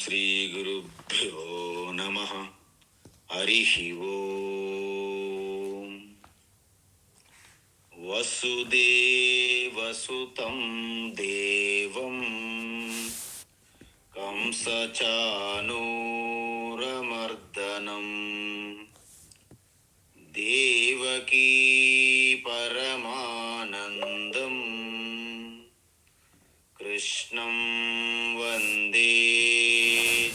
శ్రీ గురుభ్యో నమః. హరి ఓం. వసుదేవసుతం దేవం కంసచానూరమర్దనం దేవకీ పరమానందం కృష్ణం వందే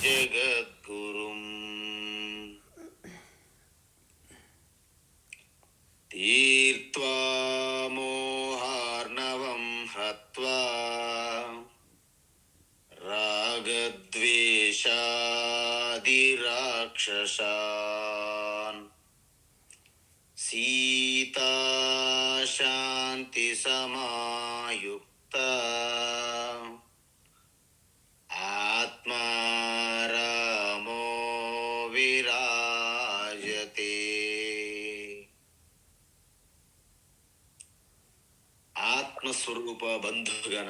జగద్గురుం. తీర్త్వా మోహార్ణవం హత్వా రాగద్వేషాదిరాక్షసాన్ సీతా శాంతి సమాయుక్త ఆత్మా రామో విరాజతే. ఆత్మస్వరూప బంధుగణ,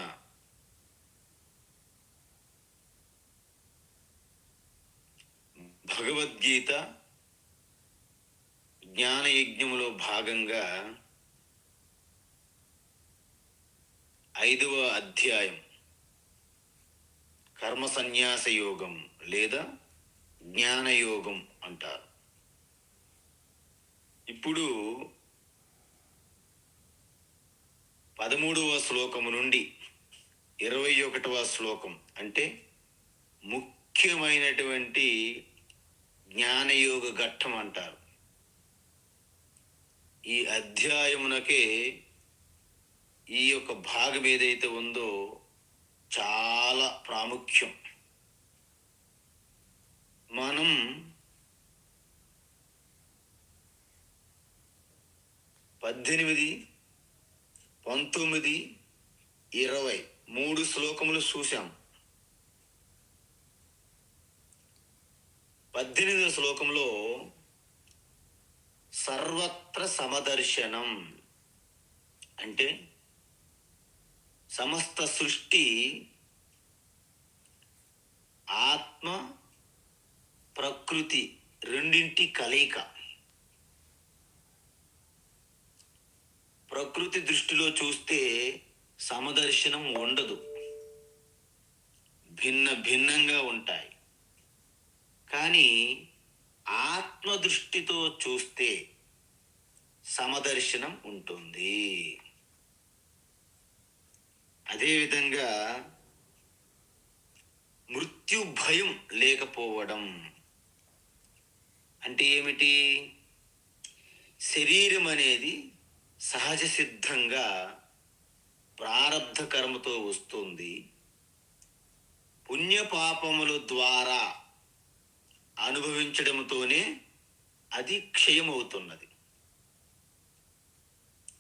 భగవద్గీత జ్ఞానయజ్ఞములో భాగంగా 5వ అధ్యాయం కర్మ సన్యాస యోగం లేదా జ్ఞానయోగం అంటారు. ఇప్పుడు 13వ శ్లోకము నుండి 21వ శ్లోకం అంటే ముఖ్యమైనటువంటి జ్ఞానయోగ ఘట్టం అంటారు. ఈ అధ్యాయమునకే ఈ యొక్క భాగం ఏదైతే ఉందో చాలా ప్రాముఖ్యం. మనం 18, 19, 20 3 శ్లోకములు చూశాం. 18వ శ్లోకంలో సర్వత్ర సమదర్శనం అంటే సమస్త సృష్టి ఆత్మ ప్రకృతి రెండింటి కలయిక. ప్రకృతి దృష్టిలో చూస్తే సమదర్శనం ఉండదు, భిన్నంగా ఉంటాయి. కానీ ఆత్మ దృష్టితో చూస్తే సమదర్శనం ఉంటుంది. అదేవిధంగా మృత్యు భయం లేకపోవడం అంటే ఏమిటి? శరీరం అనేది సహజ సిద్ధంగా ప్రారబ్ధ కర్మతో వస్తుంది. పుణ్యపాపముల ద్వారా అనుభవించడంతోనే అది క్షయమవుతున్నది.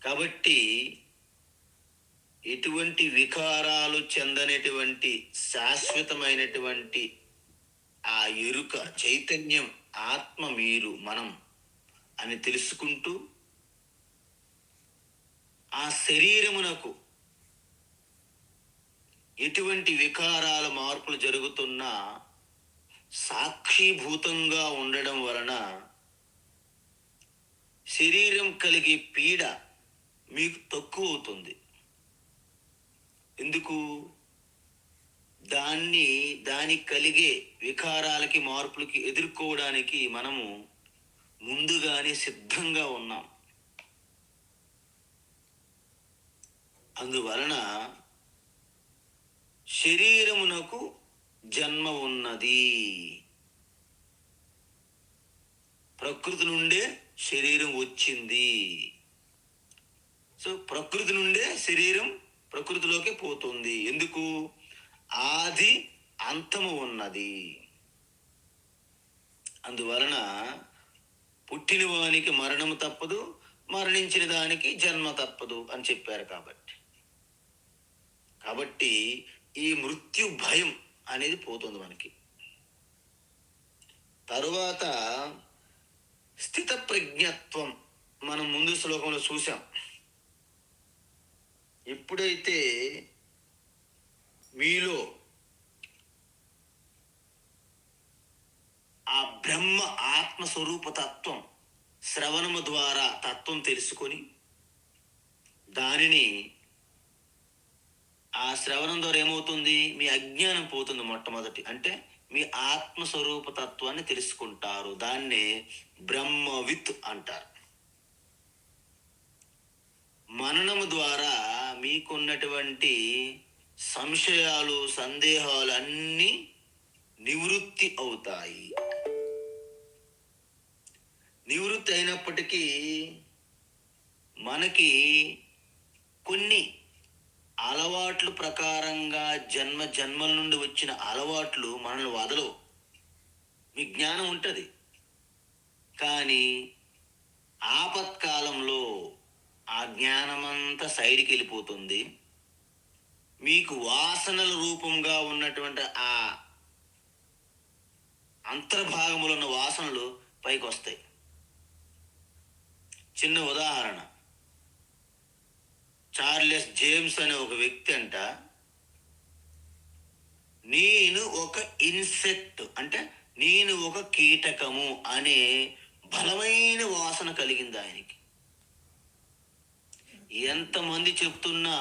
కాబట్టి ఎటువంటి వికారాలు చెందనటువంటి శాశ్వతమైనటువంటి ఆ ఎరుక చైతన్యం ఆత్మ మీరు మనం అని తెలుసుకుంటూ ఆ శరీరమునకు ఎటువంటి వికారాల మార్పులు జరుగుతున్నా సాక్షిభూతంగా ఉండడం వలన శరీరం కలిగే పీడ మీకు తక్కువ అవుతుంది. ఎందుకు? దానికి కలిగే వికారాలకి మార్పులకి ఎదుర్కోవడానికి మనము ముందుగానే సిద్ధంగా ఉన్నాం. అందువలన శరీరమునకు జన్మ ఉన్నది. ప్రకృతి నుండే శరీరం వచ్చింది. సో ప్రకృతి నుండే శరీరం ప్రకృతిలోకి పోతుంది. ఎందుకు? ఆది అంతము ఉన్నది. అందువలన పుట్టిన వానికి మరణము తప్పదు, మరణించిన దానికి జన్మ తప్పదు అని చెప్పారు. కాబట్టి ఈ మృత్యు భయం అనేది పోతుంది మనకి. తరువాత స్థిత ప్రజ్ఞత్వం మనం ముందు శ్లోకంలో చూసాం. ఎప్పుడైతే మీలో ఆ బ్రహ్మ ఆత్మస్వరూప తత్వం శ్రవణము ద్వారా తత్వం తెలుసుకొని దానిని ఆ శ్రవణం ద్వారా ఏమవుతుంది, మీ అజ్ఞానం పోతుంది. మొట్టమొదటి అంటే మీ ఆత్మస్వరూప తత్వాన్ని తెలుసుకుంటారు. దాన్నే బ్రహ్మవిత్ అంటారు. మననము ద్వారా మీకున్నటువంటి సంశయాలు సందేహాలు అన్నీ నివృత్తి అవుతాయి. నివృత్తి అయినప్పటికీ మనకి కొన్ని అలవాట్లు ప్రకారంగా జన్మల నుండి వచ్చిన అలవాట్లు మనల్ని వదలవు. మీ జ్ఞానం ఉంటుంది, కానీ ఆపత్కాలంలో ఆ జ్ఞానమంతా సైడ్కి వెళ్ళిపోతుంది. మీకు వాసనల రూపంగా ఉన్నటువంటి ఆ అంతర్భాగంలో ఉన్న వాసనలు పైకి వస్తాయి. చిన్న ఉదాహరణ, చార్లెస్ జేమ్స్ అనే ఒక వ్యక్తి అంట, నేను ఒక ఇన్సెక్ట్ అంటే నేను ఒక కీటకము అనే బలమైన వాసన కలిగింది ఆయనకి. ఎంతమంది చెప్తున్నా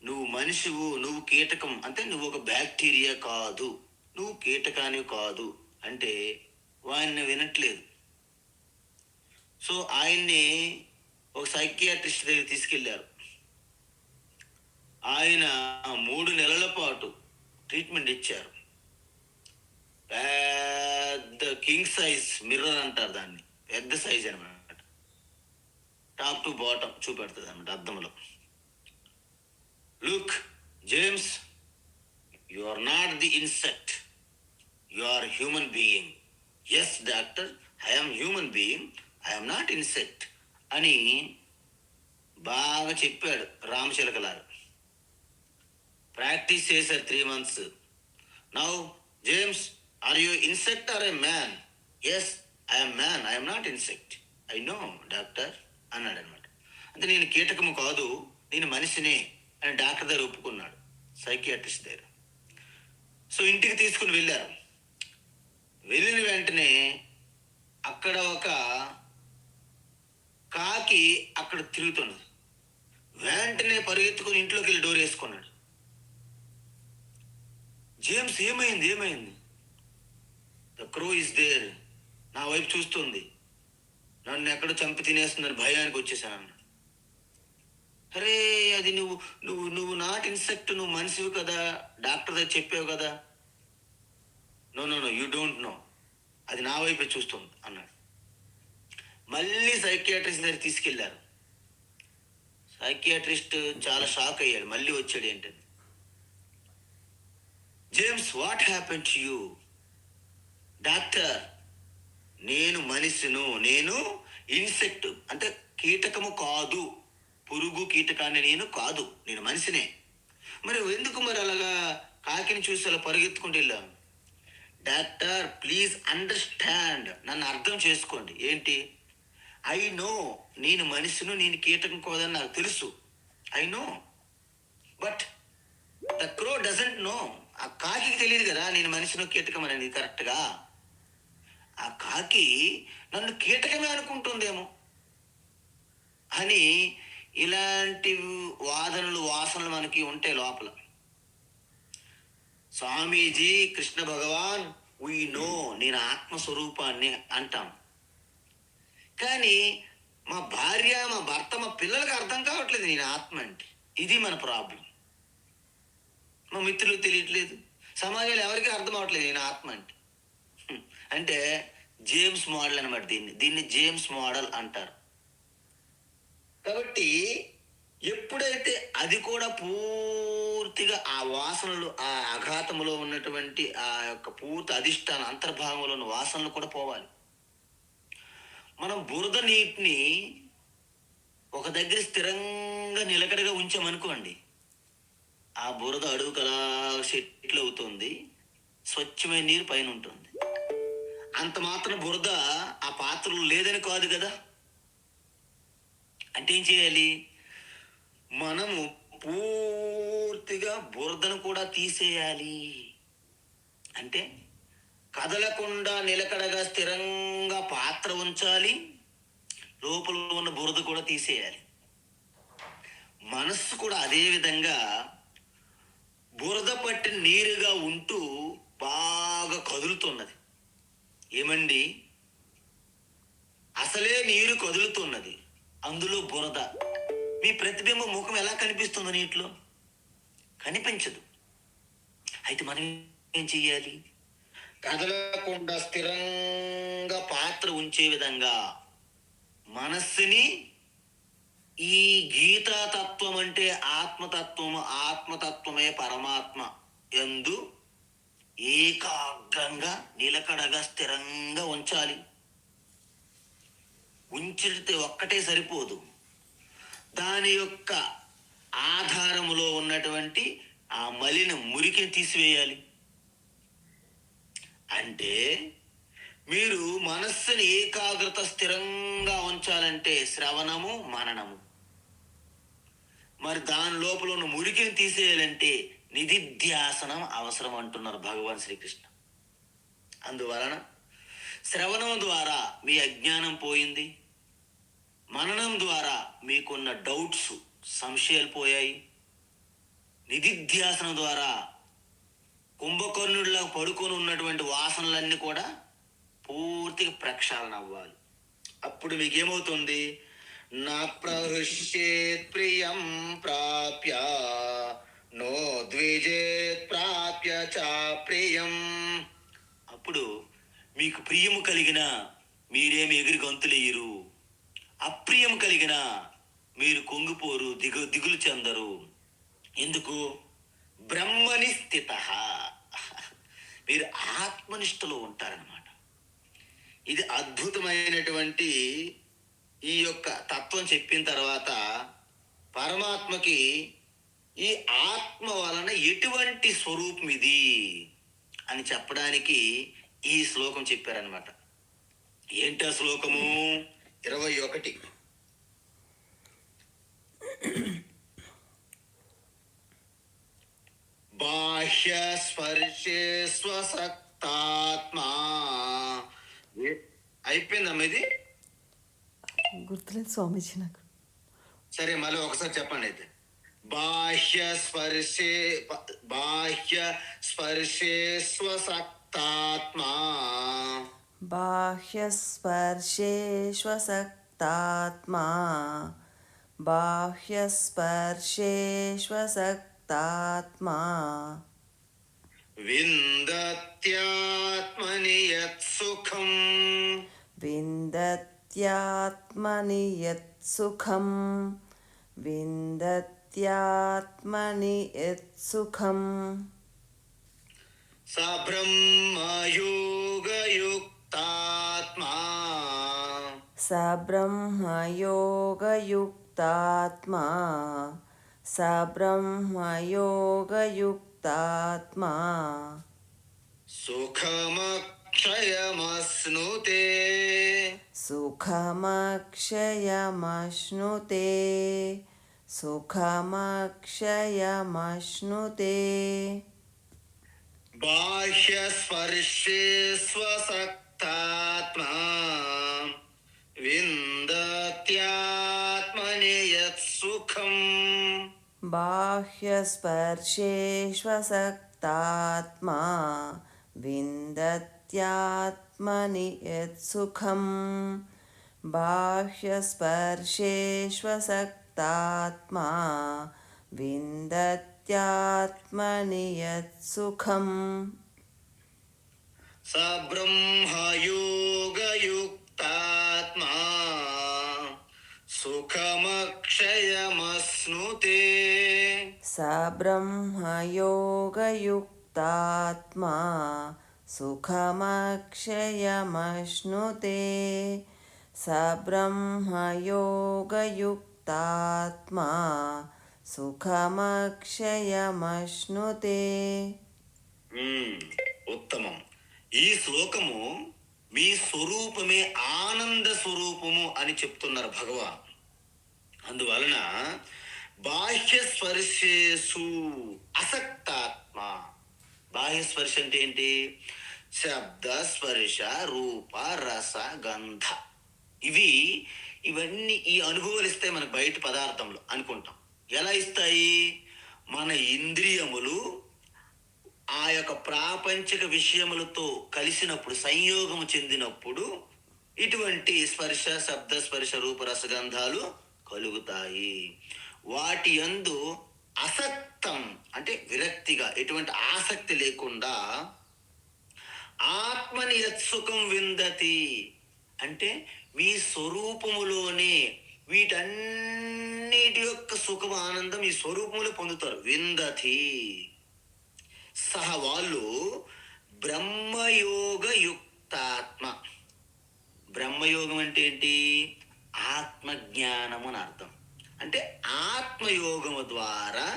నువ్వు మనిషివు, నువ్వు కీటకం అంటే నువ్వు ఒక బ్యాక్టీరియా కాదు, నువ్వు కీటకాని కాదు అంటే ఆయన్ని వినట్లేదు. సో ఆయన్ని ఒక సైకియాట్రిస్ట్ దగ్గర తీసుకెళ్లారు. ఆయన 3 నెలల పాటు ట్రీట్మెంట్ ఇచ్చారు. పెద్ద కింగ్ సైజ్ మిర్రర్ అంటారు దాన్ని, పెద్ద సైజ్ అనమాట, టాప్ టు బాటం చూపెడుతుంది అనమాట అద్దంలో. Look James, you are not the insect, you are human being. Yes doctor, I'm human being, I'm not insect అని బాగా చెప్పాడు రామచిలకలారు. ప్రాక్టీస్ చేశారు 3 months. Now James, are you insect or a man? Yes, I'm man, I'm not insect. I know doctor అన్నాడు అనమాట. అంటే నేను కీటకము కాదు, నేను మనిషినే అని డాక్టర్ దగ్గర ఒప్పుకున్నాడు, సైకియాట్రిస్ట్ దగ్గర. సో ఇంటికి తీసుకుని వెళ్ళారు. వెళ్ళిన వెంటనే అక్కడ ఒక కాకి అక్కడ తిరుగుతున్నది. వెంటనే పరిగెత్తుకుని ఇంట్లోకి వెళ్ళి డోర్ వేసుకున్నాడు. జేమ్స్, ఏమైంది? ద క్రో ఇస్ దేర్, నా వైపు చూస్తుంది, నన్ను ఎక్కడ చంపి తినేస్తున్నారు, భయానికి వచ్చేసాను అన్నాడు. అరే, అది నువ్వు నువ్వు నువ్వు నాట్ ఇన్సెక్ట్, నువ్వు మనిషివి కదా, డాక్టర్ దగ్గర చెప్పావు కదా. No no no, you don't know, అది నా వైపే చూస్తుంది అన్నాడు. మళ్ళీ సైకియాట్రిస్ట్ దగ్గర తీసుకెళ్లారు. సైకియాట్రిస్ట్ చాలా షాక్ అయ్యాడు. మళ్ళీ వచ్చాడు. ఏంటంటే, James, what happen to you? Doctor, నేను మనిషిను, నేను ఇన్సెక్ట్ అంటే కీటకము కాదు, పురుగు కీటకాన్ని నేను కాదు, నేను మనిషినే. మరి ఎందుకు మరి అలాగా కాకిని చూసి అలా పరిగెత్తుకుంటూ వెళ్ళాను? డాక్టర్, ప్లీజ్ అండర్స్టాండ్, నన్ను అర్థం చేసుకోండి. ఏంటి? ఐ నో, నేను మనిషిను, నేను కీటకం కాదని నాకు తెలుసు. I know, but the crow doesn't know. ఆ కాకి తెలియదు కదా నేను మనిషిను కీటకం అనేది కరెక్ట్గా. ఆ కాకి నన్ను కీటకమే అనుకుంటుందేమో అని ఇలాంటి వాసనలు మనకి ఉంటాయి లోపల. స్వామీజీ, కృష్ణ భగవాన్, వీ నో, నేను ఆత్మస్వరూపాన్ని అంటాం. కానీ మా భార్య, మా భర్త, మా పిల్లలకు అర్థం కావట్లేదు నేను ఆత్మ అంటే. ఇది మన ప్రాబ్లం. మా మిత్రులకు తెలియట్లేదు, సమాజంలో ఎవరికి అర్థం అవట్లేదు నేను ఆత్మ అంటే. అంటే జేమ్స్ మోడల్ అనమాట. దీన్ని జేమ్స్ మోడల్ అంటారు. కాబట్టి ఎప్పుడైతే అది కూడా పూర్తిగా ఆ వాసనలు, ఆ అఘాతంలో ఉన్నటువంటి ఆ యొక్క పూర్తి అధిష్టాన అంతర్భాగంలో ఉన్న వాసనలు కూడా పోవాలి. మనం బురద నీటిని ఒక దగ్గర స్థిరంగా నిలకడగా ఉంచామనుకోండి, ఆ బురద అడుగుకు అలా సెటిల్ అవుతుంది, స్వచ్ఛమైన నీరు పైన ఉంటుంది. అంత మాత్రం బురద ఆ పాత్రలో లేదని కాదు కదా. అంటే ఏం చేయాలి? మనము పూర్తిగా బురదను కూడా తీసేయాలి. అంటే కదలకుండా నిలకడగా స్థిరంగా పాత్ర ఉంచాలి, లోపల ఉన్న బురద కూడా తీసేయాలి. మనస్సు కూడా అదే విధంగా బురద పట్టి నీరుగా ఉంటూ బాగా కదులుతున్నది. ఏమండి, అసలే నీరు కదులుతున్నది, అందులో బురద. మీ ప్రతిబింబ ముఖం ఎలా కనిపిస్తుందో నీటిలో? కనిపించదు. అయితే మనం ఏం చెయ్యాలి? కదలకుండా స్థిరంగా పాత్ర ఉంచే విధంగా మనస్సుని ఈ గీతాతత్వం అంటే ఆత్మతత్వము, ఆత్మతత్వమే పరమాత్మ యందు ఏకాగ్రంగా నిలకడగా స్థిరంగా ఉంచాలి. ఉంచితే ఒక్కటే సరిపోదు, దాని యొక్క ఆధారములో ఉన్నటువంటి ఆ మలిన మురికిని తీసివేయాలి. అంటే మీరు మనస్సుని ఏకాగ్రత స్థిరంగా ఉంచాలంటే శ్రవణము, మననము. మరి దాని లోపల ఉన్న మురికిని తీసేయాలంటే నిధిధ్యాసనం అవసరం అంటున్నారు భగవాన్ శ్రీకృష్ణ. అందువలన శ్రవణం ద్వారా మీ అజ్ఞానం పోయింది, మననం ద్వారా మీకున్న డౌట్స్, సంశయాలు పోయాయి, నిధిధ్యాసనం ద్వారా కుంభకర్ణుడిలా పడుకొని ఉన్నటువంటి వాసనలన్నీ కూడా పూర్తిగా ప్రక్షాళన అవ్వాలి. అప్పుడు మీకేమవుతుంది? నా ప్రహృష్యేత్ ప్రియం ప్రాప్య నో ద్విజేత్ ప్రాప్య చ ప్రియం. అప్పుడు మీకు ప్రియము కలిగిన మీరేమి ఎగిరి గంతులేయరు, అప్రియము కలిగిన మీరు కొంగిపోరు, దిగులు చెందరు. ఎందుకు? బ్రహ్మని స్థిత, మీరు ఆత్మనిష్టలో ఉంటారనమాట. ఇది అద్భుతమైనటువంటి ఈ యొక్క తత్వం చెప్పిన తర్వాత పరమాత్మకి ఈ ఆత్మ వలన ఎటువంటి స్వరూపం ఇది అని చెప్పడానికి ఈ శ్లోకం చెప్పారనమాట. ఏంటి ఆ శ్లోకము? 21. బాహ్య స్పర్శే స్వసక్తాత్మా. అయిపోయిందమ్మా ఇది? గుర్తులేదు స్వామీజీ నాకు. సరే, మళ్ళీ ఒకసారి చెప్పండి అయితే. బాహ్య స్పర్శే స్వసక్తాత్మా. బాహ్య స్పర్శే శ్వసక్తాత్మా. బాహ్య స్పర్శే శ్వసక్తాత్మా. విందత్యాత్మని యత్సుఖం. విందత్యాత్మని యత్సుఖం. విందత్యాత్మని యత్సుఖం. స బ్రహ్మయోగయుక్తాత్మా. స బ్రహ్మయోగయుక్తాత్మా. స బ్రహ్మయోగయుక్తాత్మా. సుఖమక్షయమశ్నుతే. సుఖమక్షయమశ్నుతే. సుఖమక్షయమశ్నుతే. బాహ్య స్పర్శే స్వసక్తాత్మా. విందత్యాత్మని యత్సుఖం. బాహ్య స్పర్శే శ్వసక్తాత్మా. విందత్యాత్మని యత్సుఖం. బాహ్య స్పర్శే శ్వసక్తాత్మా. విందత్యాత్మని యత్సుఖం. స బ్రహ్మయోగయుక్తాత్మా. సుఖమక్షయమశ్నుతే. స బ్రహ్మయోగయుక్తాత్మా. సుఖమక్షయమశ్నుతే. స బ్రహ్మయోగయుక్తాత్మా. సుఖమక్షయమశ్నుతే. ఉత్తమం. ఈ శ్లోకము మీ స్వరూపమే ఆనంద స్వరూపము అని చెప్తున్నారు భగవాన్. అందువలన బాహ్య స్పర్శేసు అసక్తాత్మ. బాహ్య స్పర్శ అంటే ఏంటి? శబ్ద స్పర్శ రూప రస గంధ. ఇవన్నీ ఈ అనుభవాలు ఇస్తాయి మనకు బయట పదార్థంలో అనుకుంటాం. ఎలా ఇస్తాయి? మన ఇంద్రియములు ఆ యొక్క ప్రాపంచిక విషయములతో కలిసినప్పుడు, సంయోగము చెందినప్పుడు ఇటువంటి స్పర్శ శబ్ద స్పర్శ రూప రసగంధాలు కలుగుతాయి. వాటి యందు అసక్తం అంటే విరక్తిగా, ఎటువంటి ఆసక్తి లేకుండా ఆత్మని యత్సుఖం విందతి అంటే మీ స్వరూపములోనే వీటన్నిటి యొక్క సుఖం ఆనందం ఈ స్వరూపములు పొందుతారు. విందతి సహ వాళ్ళు బ్రహ్మయోగ యుక్తాత్మ. బ్రహ్మయోగం అంటే ఏంటి? ఆత్మజ్ఞానము అని అర్థం. అంటే ఆత్మయోగము ద్వారా,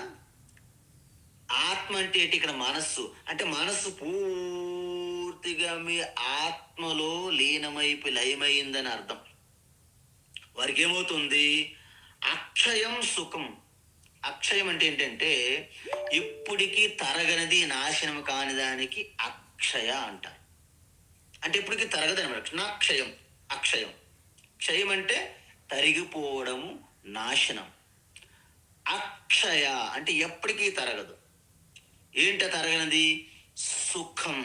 ఆత్మ అంటే ఏంటి? ఇక్కడ మనస్సు. అంటే మనస్సు పూర్తిగా మీ ఆత్మలో లీనమైపోయి లయమైందని అర్థం. వారికి ఏమవుతుంది? అక్షయం సుఖం. అక్షయం అంటే ఏంటంటే ఇప్పటికీ తరగనిది, నాశనం కాని దానికి అక్షయ అంటారు. అంటే ఇప్పటికీ తరగదు అనమాట. నాక్షయం అక్షయం. క్షయం అంటే తరిగిపోవడము, నాశనం. అక్షయ అంటే ఎప్పటికీ తరగదు. ఏంట తరగనిది? సుఖం.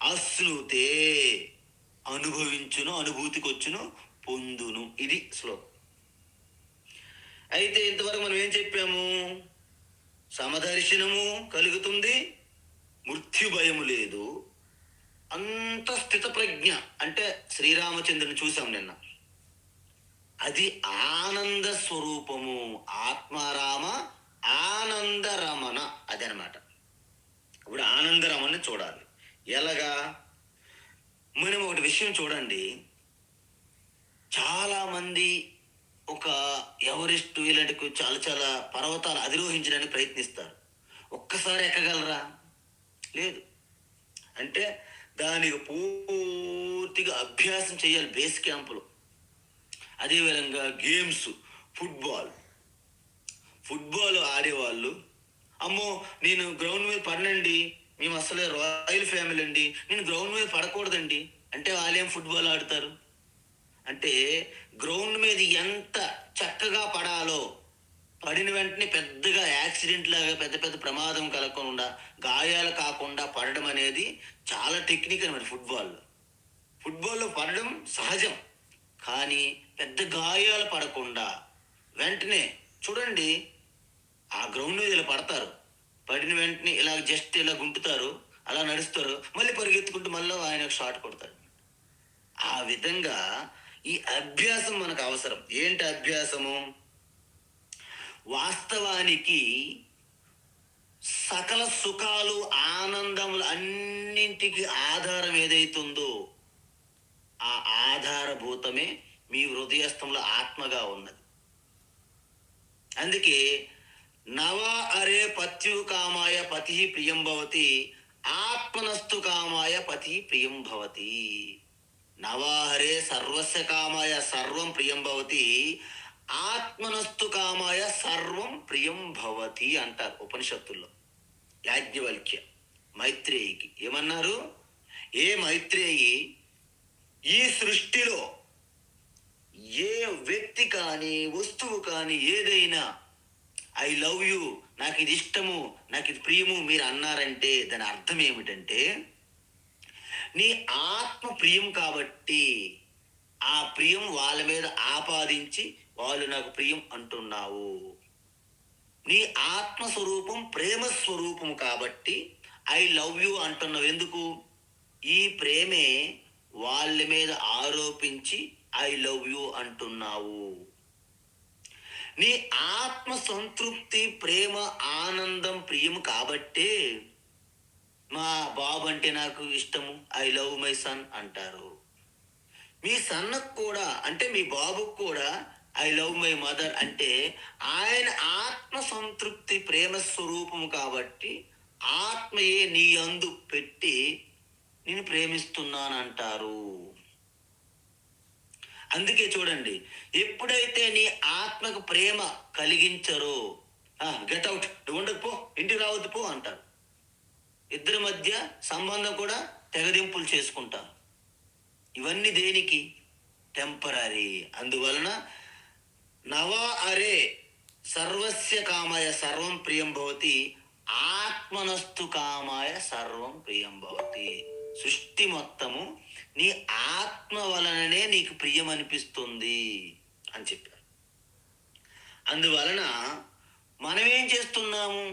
అశ్నుతే అనుభవించును, అనుభూతికి వచ్చును, పొందును. ఇది శ్లోకం. అయితే ఇంతవరకు మనం ఏం చెప్పాము? సమదర్శనము కలుగుతుంది, మృత్యు భయము లేదు, అంత స్థిత ప్రజ్ఞ. అంటే శ్రీరామచంద్రుని చూసాం నిన్న. అది ఆనంద స్వరూపము. ఆత్మారామ ఆనంద రమణ అది అనమాట. ఇప్పుడు ఆనంద రమణ చూడాలి. ఎలాగా? మనం ఒకటి విషయం చూడండి. చాలా మంది ఒక ఎవరెస్ట్ ఇలాంటి చాలా చాలా పర్వతాలు అధిరోహించడానికి ప్రయత్నిస్తారు. ఒక్కసారి ఎక్కగలరా? లేదు. అంటే దానికి పూర్తిగా అభ్యాసం చేయాలి బేస్ క్యాంపులో. అదేవిధంగా గేమ్స్, ఫుట్బాల్ ఆడేవాళ్ళు, అమ్మో నేను గ్రౌండ్ మీద పడనండి, మేము అసలే రాయల్ ఫ్యామిలీ అండి, నేను గ్రౌండ్ మీద పడకూడదండి అంటే వాళ్ళేం ఫుట్బాల్ ఆడతారు? అంటే గ్రౌండ్ మీద ఎంత చక్కగా పడాలో, పడిన వెంటనే పెద్దగా యాక్సిడెంట్ లాగా పెద్ద పెద్ద ప్రమాదం కలగకుండా, గాయాలు కాకుండా పడడం అనేది చాలా టెక్నిక్ అనమాట. ఫుట్బాల్లో పడడం సహజం, కానీ పెద్ద గాయాలు పడకుండా వెంటనే చూడండి, ఆ గ్రౌండ్ మీద ఇలా పడతారు, పడిన వెంటనే ఇలా జస్ట్ ఇలా గుంటుతారు, అలా నడుస్తారు, మళ్ళీ పరిగెత్తుకుంటూ మళ్ళీ ఆయన షాట్ కొడతారు. ఆ విధంగా ఈ అభ్యాసం మనకు అవసరం. ఏంటి అభ్యాసము? వాస్తవానికి సకల సుఖాలు, ఆనందములు అన్నింటికి ఆధారం ఏదైతుందో ఆ ఆధారభూతమే మీ హృదయస్థంలో ఆత్మగా ఉన్నది. అందుకే నవ అరే పత్యు కామాయ పతి ప్రియం భవతి, ఆత్మనస్తు కామాయ పతి ప్రియం భవతి. నవాహరే సర్వస్య కామాయ సర్వం ప్రియం భవతి, ఆత్మనస్తు కామాయ సర్వం ప్రియం భవతి అంటారు ఉపనిషత్తుల్లో. యాజ్ఞవల్క్య మైత్రేయికి ఏమన్నారు? ఏ మైత్రేయి, ఈ సృష్టిలో ఏ వ్యక్తి కానీ వస్తువు కానీ ఏదైనా ఐ లవ్ యూ, నాకు ఇది ఇష్టము, నాకు ఇది ప్రియము మీరు అన్నారంటే దాని అర్థం ఏమిటంటే నీ ఆత్మ ప్రియం కాబట్టి ఆ ప్రియం వాళ్ళ మీద ఆపాదించి వాళ్ళు నాకు ప్రియం అంటున్నావు. నీ ఆత్మస్వరూపం ప్రేమ స్వరూపం కాబట్టి ఐ లవ్ యూ అంటున్నావు. ఎందుకు? ఈ ప్రేమే వాళ్ళ మీద ఆరోపించి ఐ లవ్ యూ అంటున్నావు. నీ ఆత్మ సంతృప్తి, ప్రేమ, ఆనందం, ప్రియం కాబట్టే మా బాబు అంటే నాకు ఇష్టము, ఐ లవ్ మై సన్ అంటారు. మీ సన్నకు కూడా అంటే మీ బాబుకు కూడా ఐ లవ్ మై మదర్ అంటే ఆయన ఆత్మ సంతృప్తి, ప్రేమ స్వరూపము కాబట్టి ఆత్మయే నీ యందు పెట్టి నేను ప్రేమిస్తున్నానంటారు. అందుకే చూడండి, ఎప్పుడైతే నీ ఆత్మకు ప్రేమ కలిగించరో గెట్ అవుట్, ఉండకు పో, ఇంటికి రావద్దు పో అంటారు. ఇద్దరి మధ్య సంబంధం కూడా తెగదింపులు చేసుకుంటారు. ఇవన్నీ దేనికి? టెంపరీ. అందువలన నవ అరే సర్వస్య కామాయ సర్వం ప్రియం భవతి, ఆత్మనస్తు కామాయ సర్వం ప్రియం భవతి. సృష్టి మొత్తము నీ ఆత్మ వలననే నీకు ప్రియం అనిపిస్తుంది అని చెప్పారు. అందువలన మనం ఏం చేస్తున్నాము?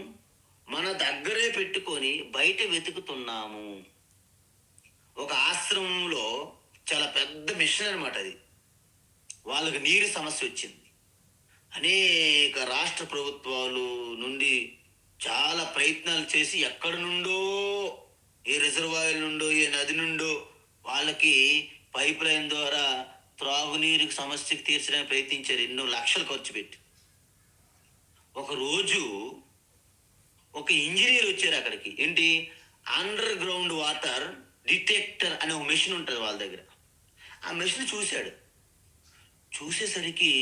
మన దగ్గరే పెట్టుకొని బయట వెతుకుతున్నాము. ఒక ఆశ్రమంలో చాలా పెద్ద మిషన్ అనమాట అది. వాళ్ళకి నీరు సమస్య వచ్చింది. అనేక రాష్ట్ర ప్రభుత్వాలు నుండి చాలా ప్రయత్నాలు చేసి ఎక్కడి నుండో, ఏ రిజర్వాయర్ నుండో, ఏ నది నుండో వాళ్ళకి పైప్ లైన్ ద్వారా త్రాగునీరు సమస్యకు తీర్చడానికి ప్రయత్నించారు. ఎన్నో లక్షలు ఖర్చు పెట్టి. ఒకరోజు ఒక ఇంజనీర్ వచ్చారు అక్కడికి. ఏంటి? అండర్ గ్రౌండ్ వాటర్ డిటెక్టర్ అనే ఒక మెషిన్ ఉంటుంది వాళ్ళ దగ్గర. ఆ మెషిన్ చూశాడు. చూసేసరికి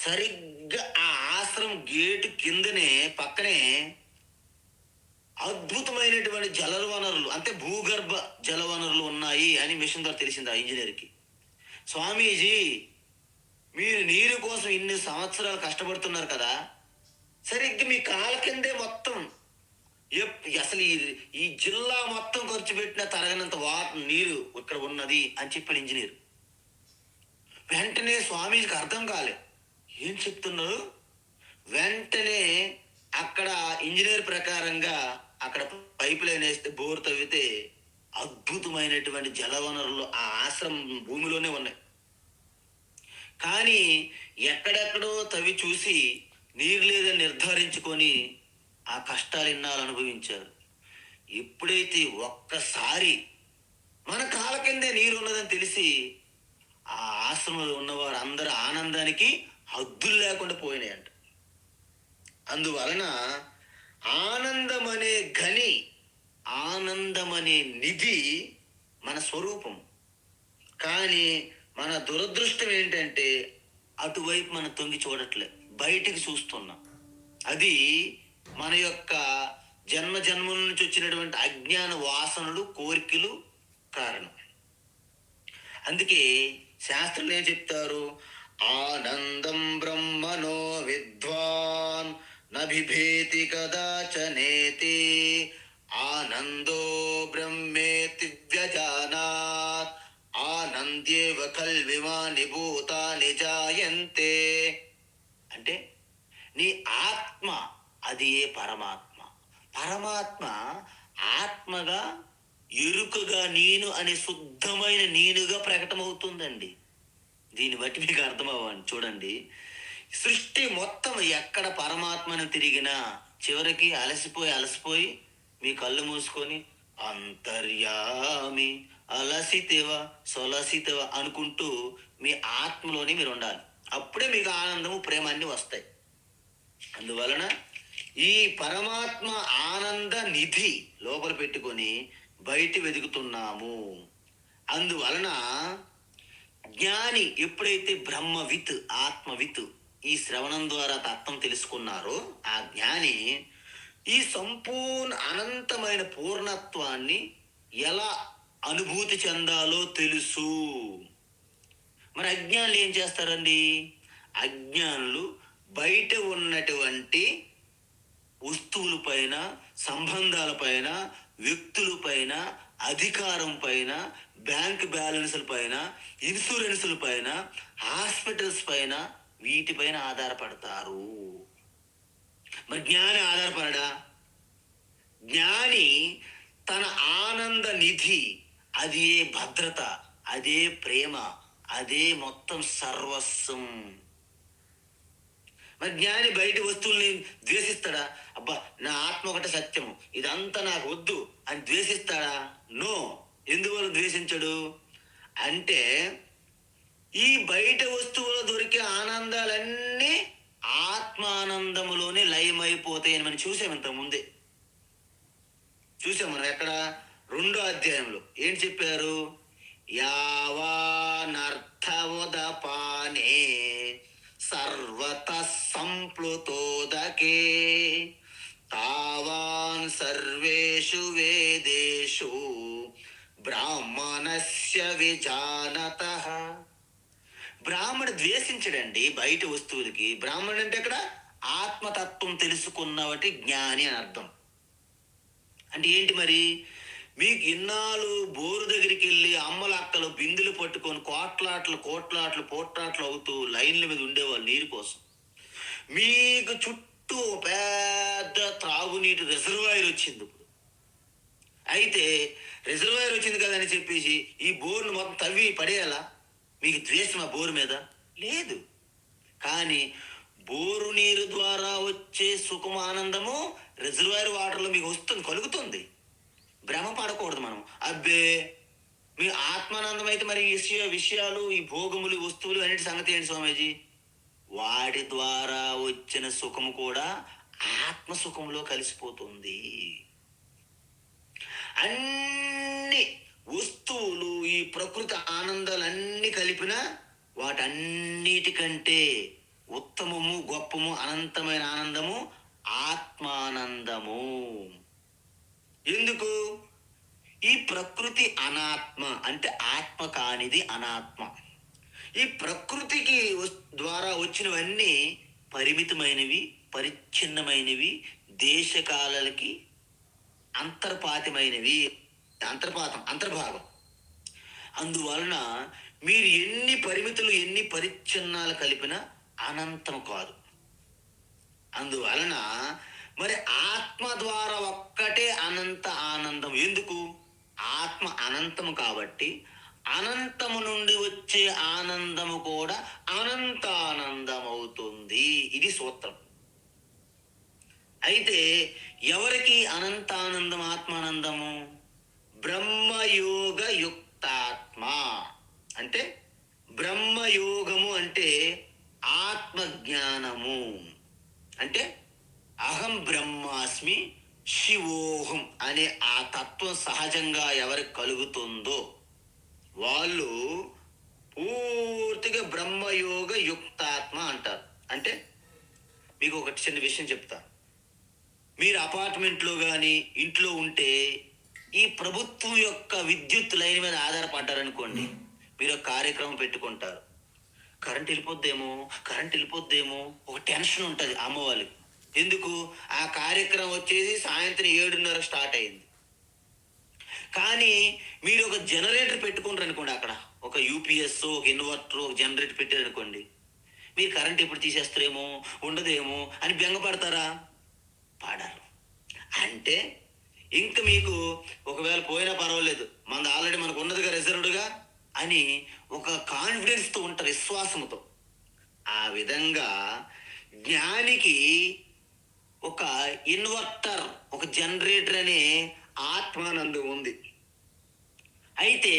సరిగ్గా ఆ ఆశ్రమం గేటు కిందనే పక్కనే అద్భుతమైనటువంటి జలవనరులు, అంటే భూగర్భ జలవనరులు ఉన్నాయి అని మిషన్ ద్వారా తెలిసింది ఆ ఇంజనీర్కి. స్వామీజీ, మీరు నీరు కోసం ఇన్ని సంవత్సరాలు కష్టపడుతున్నారు కదా, సరిగ్గా మీ కాళ్ళ కిందే మొత్తం అసలు ఈ జిల్లా మొత్తం ఖర్చు పెట్టిన తరగనంత నీరు ఇక్కడ ఉన్నది అని చెప్పాడు ఇంజనీర్. వెంటనే స్వామీజీకి అర్థం కాలే, ఏం చెప్తున్నారు? వెంటనే అక్కడ ఇంజనీర్ ప్రకారంగా అక్కడ పైప్ లైన్ వేస్తే, బోర్ తవ్వితే అద్భుతమైనటువంటి జలవనరులు ఆ ఆశ్రమం భూమిలోనే ఉన్నాయి. కానీ ఎక్కడెక్కడో తవ్వి చూసి నీరు లేదని నిర్ధారించుకొని ఆ కష్టాలు ఇన్నాళ్ళు అనుభవించారు. ఎప్పుడైతే ఒక్కసారి మన కాళ్ళ కిందే నీరు ఉన్నదని తెలిసి ఆ ఆశ్రమంలో ఉన్నవారు అందరూ ఆనందానికి హద్దులు లేకుండా పోయినాయంట. అందువలన ఆనందమనే గని, ఆనందమనే నిధి మన స్వరూపం. కానీ మన దురదృష్టం ఏంటంటే అటువైపు మనం తొంగి చూడట్లే, బయటికి చూస్తున్నాం. అది మన యొక్క జన్మ జన్మల నుంచి వచ్చినటువంటి అజ్ఞాన వాసనలు, కోరికలు కారణం. అందుకే శాస్త్రం ఏం చెప్తారు? ఆనందం బ్రహ్మణో విద్వాన్ నభిభేతి కదాచనేతి, ఆనందో బ్రహ్మేతి వ్యజానాత్, ఆనంద్యేవ ఖల్విమాని భూతాని జాయంతే. అంటే నీ ఆత్మ అది ఏ పరమాత్మ. పరమాత్మ ఆత్మగా, ఎరుకగా, నేను అనే శుద్ధమైన నేనుగా ప్రకటమవుతుందండి. దీన్ని బట్టి మీకు అర్థమవ్వండి. చూడండి, సృష్టి మొత్తం ఎక్కడ పరమాత్మను తిరిగినా చివరికి అలసిపోయి మీ కళ్ళు మూసుకొని అంతర్యామి అలసితేవ సొలసితేవ అనుకుంటూ మీ ఆత్మలోనే మీరు ఉండాలి. అప్పుడే మీకు ఆనందము, ప్రేమ అన్నీ వస్తాయి. అందువలన ఈ పరమాత్మ ఆనంద నిధి లోపల పెట్టుకొని బయట వెతుకుతున్నాము. అందువలన జ్ఞాని ఎప్పుడైతే బ్రహ్మవిత్, ఆత్మవిత్ ఈ శ్రవణం ద్వారా తత్వం తెలుసుకున్నారో, ఆ జ్ఞాని ఈ సంపూర్ణ అనంతమైన పూర్ణత్వాన్ని ఎలా అనుభూతి చెందాలో తెలుసు. మరి అజ్ఞానులు ఏం చేస్తారండి? అజ్ఞానులు బయట ఉన్నటువంటి వస్తువుల పైన, సంబంధాల పైన, వ్యక్తుల పైన, అధికారం పైన, బ్యాంక్ బ్యాలెన్స్ల పైన, ఇన్సూరెన్స్ల పైన, హాస్పిటల్స్ పైన, వీటిపైన ఆధారపడతారు. మరి జ్ఞాని ఆధారపడడా? జ్ఞాని తన ఆనంద నిధి, అదే భద్రత, అదే ప్రేమ, అదే మొత్తం సర్వస్వం. మరి జ్ఞాని బయట వస్తువుల్ని ద్వేషిస్తాడా? అబ్బా, నా ఆత్మ ఒకటే సత్యము, ఇదంతా నాకు వద్దు అని ద్వేషిస్తాడా? నో. ఎందువల్ల ద్వేషించడు అంటే, ఈ బయట వస్తువులో దొరికే ఆనందాలన్నీ ఆత్మానందములోనే లయమైపోతాయని మనం చూసాం. ఇంత ముందే చూసాం. మనం ఎక్కడ? 2వ అధ్యాయంలో ఏం చెప్పారు? యావానర్థముదపానే సర్వత సంప్లుతోదకే తావాన్ సర్వేషు వేదేషు బ్రాహ్మణస్య విజానతః. బ్రాహ్మడు ద్వేషించడండి బయట వస్తువులకి. బ్రాహ్మణుడు అంటే ఇక్కడ ఆత్మతత్వం తెలుసుకున్నవాటి జ్ఞాని అని అర్థం. అంటే ఏంటి మరి? మీకు ఇన్నాళ్ళు బోరు దగ్గరికి వెళ్ళి అమ్మల అక్కలు బిందులు పట్టుకొని పోట్లాట్లు అవుతూ లైన్ల మీద ఉండేవాళ్ళు నీరు కోసం. మీకు చుట్టూ ఓ పెద్ద త్రాగునీటి రిజర్వాయర్ వచ్చింది ఇప్పుడు. అయితే రిజర్వాయర్ వచ్చింది కదని చెప్పేసి ఈ బోర్ను మొత్తం తవ్వి పడేయాలా? మీకు ద్వేషం ఆ బోరు మీద లేదు. కానీ బోరు నీరు ద్వారా వచ్చే సుఖము ఆనందము రిజర్వాయర్ వాటర్లో మీకు కలుగుతుంది. భ్రమ పడకూడదు మనం. అబ్బే మీ ఆత్మానందం అయితే మరి విషయాలు ఈ భోగములు వస్తువులు అన్నిటి సంగతి ఏంటి స్వామీజీ? వాటి ద్వారా వచ్చిన సుఖము కూడా ఆత్మ సుఖంలో కలిసిపోతుంది. అన్ని వస్తువులు ఈ ప్రకృతి ఆనందాలన్నీ కలిపిన వాటన్నిటికంటే ఉత్తమము, గొప్పము, అనంతమైన ఆనందము ఆత్మానందము. ఎందుకు? ఈ ప్రకృతి అనాత్మ, అంటే ఆత్మ కానిది అనాత్మ. ఈ ప్రకృతికి ద్వారా వచ్చినవన్నీ పరిమితమైనవి, పరిచ్ఛిన్నమైనవి, దేశకాలకి అంతర్భాగం. అందువలన మీరు ఎన్ని పరిమితులు, ఎన్ని పరిచ్ఛిన్నాలు కలిపినా అనంతం కాదు. అందువలన మరి ఆత్మ ద్వారా ఒక్కటే అనంత ఆనందం. ఎందుకు? ఆత్మ అనంతము కాబట్టి అనంతము నుండి వచ్చే ఆనందము కూడా అనంతానందం అవుతుంది. ఇది సూత్రం. అయితే ఎవరికి అనంతానందం, ఆత్మానందము? బ్రహ్మయోగ యుక్తాత్మ. అంటే బ్రహ్మయోగము అంటే ఆత్మజ్ఞానము. అంటే అహం బ్రహ్మాస్మి శివోహం అనే ఆ తత్వం సహజంగా ఎవరికి కలుగుతుందో వాళ్ళు పూర్తిగా బ్రహ్మయోగ యుక్తాత్మ అంటారు. అంటే మీకు ఒక చిన్న విషయం చెప్తా. మీరు అపార్ట్మెంట్లో కానీ ఇంట్లో ఉంటే ఈ ప్రభుత్వం యొక్క విద్యుత్ లైన్ మీద ఆధారపడ్డారనుకోండి, మీరు ఒక కార్యక్రమం పెట్టుకుంటారు. కరెంట్ వెళ్ళిపోద్దేమో ఒక టెన్షన్ ఉంటుంది అమ్మ వాళ్ళకి. ఎందుకు? ఆ కార్యక్రమం వచ్చేసి సాయంత్రం 7:30 స్టార్ట్ అయింది. కానీ మీరు ఒక జనరేటర్ పెట్టుకుంటారు అనుకోండి, అక్కడ ఒక యూపీఎస్, ఒక ఇన్వర్టర్, ఒక జనరేటర్ పెట్టారనుకోండి, మీరు కరెంట్ ఎప్పుడు తీసేస్తారేమో, ఉండదేమో అని బెంగపడతారా? పడరు. అంటే ఇంక మీకు ఒకవేళ పోయినా పర్వాలేదు, ఆల్రెడీ మనకు ఉన్నదిగా రిజర్వ్డ్గా అని ఒక కాన్ఫిడెన్స్తో ఉంటారు, విశ్వాసంతో. ఆ విధంగా జ్ఞానికి ఒక ఇన్వర్టర్, ఒక జనరేటర్ అనే ఆత్మానందం ఉంది. అయితే